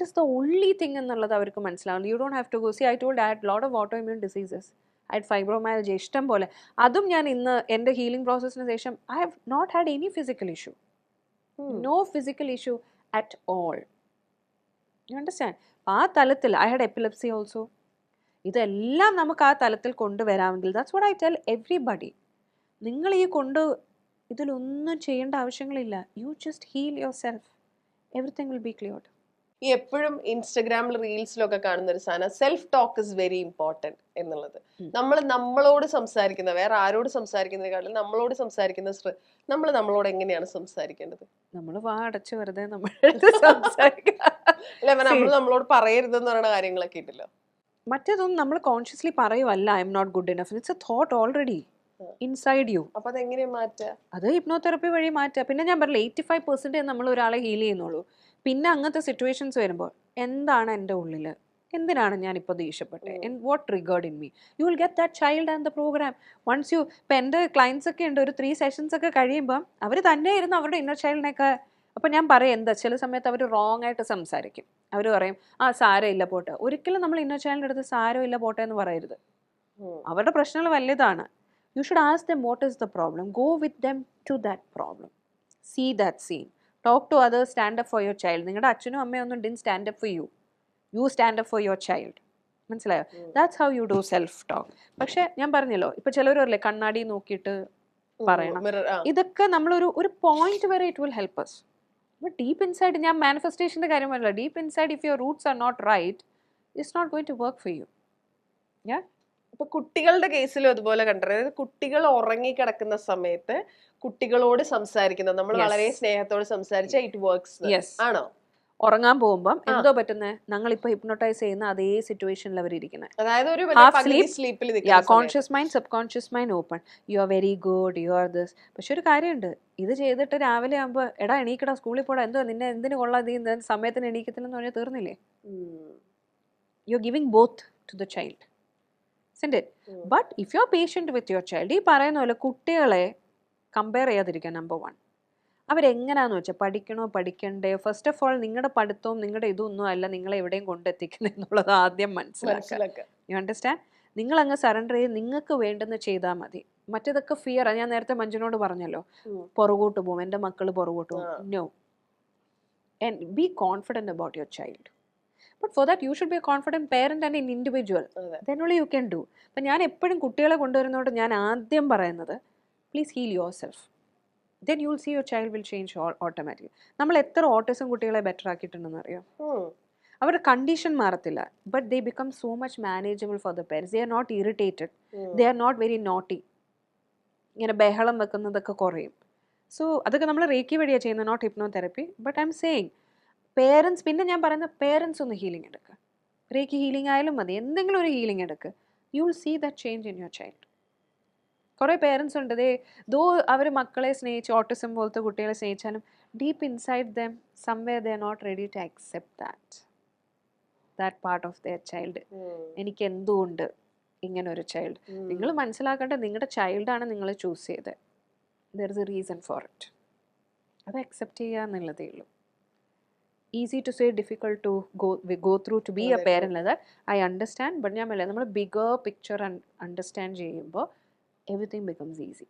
is the only thing എന്നുള്ളത് അവർക്ക് മനസ്സിലാവും. You don't have to go. See I told I had lot of autoimmune diseases, I had fibromyalgia ഇഷ്ടം പോലെ. അതും ഞാൻ ഇന്ന് എൻ്റെ healing പ്രോസസ്സിന് ശേഷം I have not had any physical issue, no physical issue at all. You understand? ആ തലത്തിൽ ഐ ഹാഡ് എപ്പിലെപ്സി ഓൾസോ. ഇതെല്ലാം നമുക്ക് ആ തലത്തിൽ കൊണ്ടുവരാമെങ്കിൽ, that's what I tell everybody. നിങ്ങൾ ഈ ഇതിലൊന്നും ചെയ്യേണ്ട ആവശ്യങ്ങളില്ല. You just heal your self, everything will be cleared. ഈ എപ്പോഴും ഇൻസ്റ്റഗ്രാമിൽ റീൽസിലൊക്കെ കാണുന്ന ഒരു സാധനം self talk is very important എന്നുള്ളത്. നമ്മളോട് സംസാരിക്കുന്ന, വേറെ ആരോട് സംസാരിക്കുന്നതിനെക്കാളും നമ്മളോട് സംസാരിക്കുന്ന നമ്മളോട് എങ്ങനെയാണ് സംസാരിക്കേണ്ടത്? നമ്മൾ വാ അടച്ച് വെറുതെ നമ്മളോട് പറയരുതെന്ന് പറയുന്ന കാര്യങ്ങളൊക്കെ ഉണ്ടല്ലോ. മറ്റേതൊന്നും നമ്മൾ കോൺഷ്യസ്ലി പറയുമല്ല, I M not good enough. It's a thought already inside you. അപ്പൊ അതെങ്ങനെ മാറ്റുക? അത് ഹിപ്നോതെറപ്പി വഴി മാറ്റുക. പിന്നെ ഞാൻ പറഞ്ഞില്ല, 85% നമ്മൾ ഒരാളെ ഹീൽ ചെയ്യുന്നുള്ളൂ. പിന്നെ അങ്ങനത്തെ സിറ്റുവേഷൻസ് വരുമ്പോൾ എന്താണ് എൻ്റെ ഉള്ളിൽ, എന്തിനാണ് ഞാനിപ്പോൾ ദേഷ്യപ്പെട്ടത്, what triggered in me, you will get that child and the program. Once you, ഇപ്പം എൻ്റെ ക്ലയൻസ് ഒക്കെ ഉണ്ട്, ഒരു 3 sessions ഒക്കെ കഴിയുമ്പം അവർ തന്നെ ഇരുന്ന് അവരുടെ ഇന്നർ ചൈൽഡിനൊക്കെ, അപ്പം ഞാൻ പറയും എന്താ, ചില സമയത്ത് അവർ റോങ് ആയിട്ട് സംസാരിക്കും. അവർ പറയും സാരമില്ല പോട്ടെ. ഒരിക്കലും നമ്മൾ ഇന്നർ ചൈൽഡിൻ്റെ അടുത്ത് സാരമില്ല പോട്ടെ എന്ന് പറയരുത്. അവരുടെ പ്രശ്നങ്ങൾ വലുതാണ്. You should ask them what is the problem. Go with them to that problem. See that scene. Talk to others. Stand up for your child. നിങ്ങളുടെ അച്ഛനും അമ്മയും ഒന്നും didn't stand up for you. You stand up for your child. മനസ്സിലായോ? That's how you do self talk. പക്ഷെ ഞാൻ പറഞ്ഞല്ലോ, ഇപ്പൊ ചിലവർ പറയില്ലേ കണ്ണാടി നോക്കിയിട്ട് പറയണം. ഇതൊക്കെ നമ്മളൊരു പോയിന്റ് വരെ it will help us. But deep inside, ഞാൻ മാനിഫെസ്റ്റേഷന്റെ കാര്യം പറയില്ല. Deep inside, if your roots are not right, it's not going to work for you. Yeah? ഇപ്പൊ കുട്ടികളുടെ കേസിലും അതുപോലെ കണ്ടത്, അതായത് കുട്ടികൾ ഉറങ്ങിക്കിടക്കുന്ന സമയത്ത് കുട്ടികളോട് സംസാരിക്കുന്നത്, നമ്മൾ വളരെ സ്നേഹത്തോട് സംസാരിച്ച ഇറ്റ് വർക്ക്സ് ആണോ? ഉറങ്ങാൻ പോകുമ്പോൾ എന്തോ പറ്റുന്നത്, ഞങ്ങളിപ്പോ ഹിപ്നോട്ടൈസ് ചെയ്യുന്ന അതേ സിറ്റുവേഷനിൽ അവർ ഇരിക്കുന്നത്. അതായത് ഒരു conscious mind, sub conscious mind open, you are very good, you are this. പക്ഷെ ഒരു കാര്യമുണ്ട്, ഇത് ചെയ്തിട്ട് രാവിലെ ആകുമ്പോൾ എടാ എണീക്കടാ സ്കൂളിൽ പോടാ, എന്തോ നിന്നെ എന്തിനു കൊള്ളാം, സമയത്തിന് എണീക്കത്തില്ലെന്ന് പറഞ്ഞാൽ തീർന്നില്ലേ? You're giving both to the child, isn't it? But if you're patient with your child, ഈ പറയുന്ന പോലെ കുട്ടികളെ കമ്പയർ ചെയ്യാതിരിക്കുക. നമ്പർ 1, അവരെങ്ങനെയാണെന്ന് വെച്ചാൽ പഠിക്കണോ പഠിക്കണ്ടേ, ഫസ്റ്റ് ഓഫ് ഓൾ നിങ്ങളുടെ പഠിത്തവും നിങ്ങളുടെ ഇതൊന്നും അല്ല നിങ്ങളെ എവിടെയും കൊണ്ടെത്തിക്കുന്നത് എന്നുള്ളത് ആദ്യം മനസ്സിലാക്കുക. You understand? നിങ്ങൾ അങ്ങ് സറണ്ടർ ചെയ്ത് നിങ്ങൾക്ക് വേണ്ടെന്ന് ചെയ്താൽ മതി. മറ്റേതൊക്കെ ഫിയർ. ഞാൻ നേരത്തെ മഞ്ജുനോട് പറഞ്ഞല്ലോ, പുറകോട്ട് പോകും, എൻ്റെ മക്കൾ പുറകോട്ട് പോകും. No, and be confident about your child. But for that you should be a confident parent and in individual. Then only you can do. അപ്പം ഞാൻ എപ്പോഴും കുട്ടികളെ കൊണ്ടുവരുന്നതുകൊണ്ട് ഞാൻ ആദ്യം പറയുന്നത്, പ്ലീസ് ഹീൽ യുവർ സെൽഫ്. then you will see your child will change automatically. നമ്മൾ എത്ര ഓട്ടിസം കുട്ടികളെ ബെറ്റർ ആക്കിയിട്ടുണ്ടെന്ന് അറിയാം. അവരുടെ കണ്ടീഷൻ മാറത്തില്ല, but they become so much manageable for the parents. They are not irritated, they are not very naughty. ഇങ്ങനെ ബഹളം വെക്കുന്നതൊക്കെ കുറയും. സോ അതൊക്കെ നമ്മൾ റേക്കി വഴിയാണ് ചെയ്യുന്നത്, not hypnotherapy. But I'm saying parents, പിന്നെ ഞാൻ പറയുന്ന പേരൻസ് ഒന്ന് ഹീലിംഗ് എടുക്കുക. റേക്കി ഹീലിംഗ് ആയാലും മതി, എന്തെങ്കിലും ഒരു ഹീലിംഗ് എടുക്കുക. You will see that change in your child. കുറേ പേരൻസ് ഉണ്ട്, ദോ അവർ മക്കളെ സ്നേഹിച്ച് ഓട്ടിസം പോലത്തെ കുട്ടികളെ സ്നേഹിച്ചാലും deep inside them somewhere they are not ready to accept that part of their child. എനിക്ക് എന്തുകൊണ്ട് ഇങ്ങനെ ഒരു ചൈൽഡ്? നിങ്ങൾ മനസ്സിലാക്കേണ്ടത് നിങ്ങളുടെ ചൈൽഡാണ് നിങ്ങൾ ചൂസ് ചെയ്തത്. There is a reason for it. അത് അക്സെപ്റ്റ് ചെയ്യുക എന്നുള്ളതേ ഉള്ളൂ. Easy to say, difficult to go through to be a parent. അല്ല, ഐ അണ്ടർസ്റ്റാൻഡ്. ബട്ട് ഞാൻ പറയാം, നമ്മൾ ബിഗർ പിക്ചർ അണ്ടർസ്റ്റാൻഡ് ചെയ്യുമ്പോൾ everything becomes easy.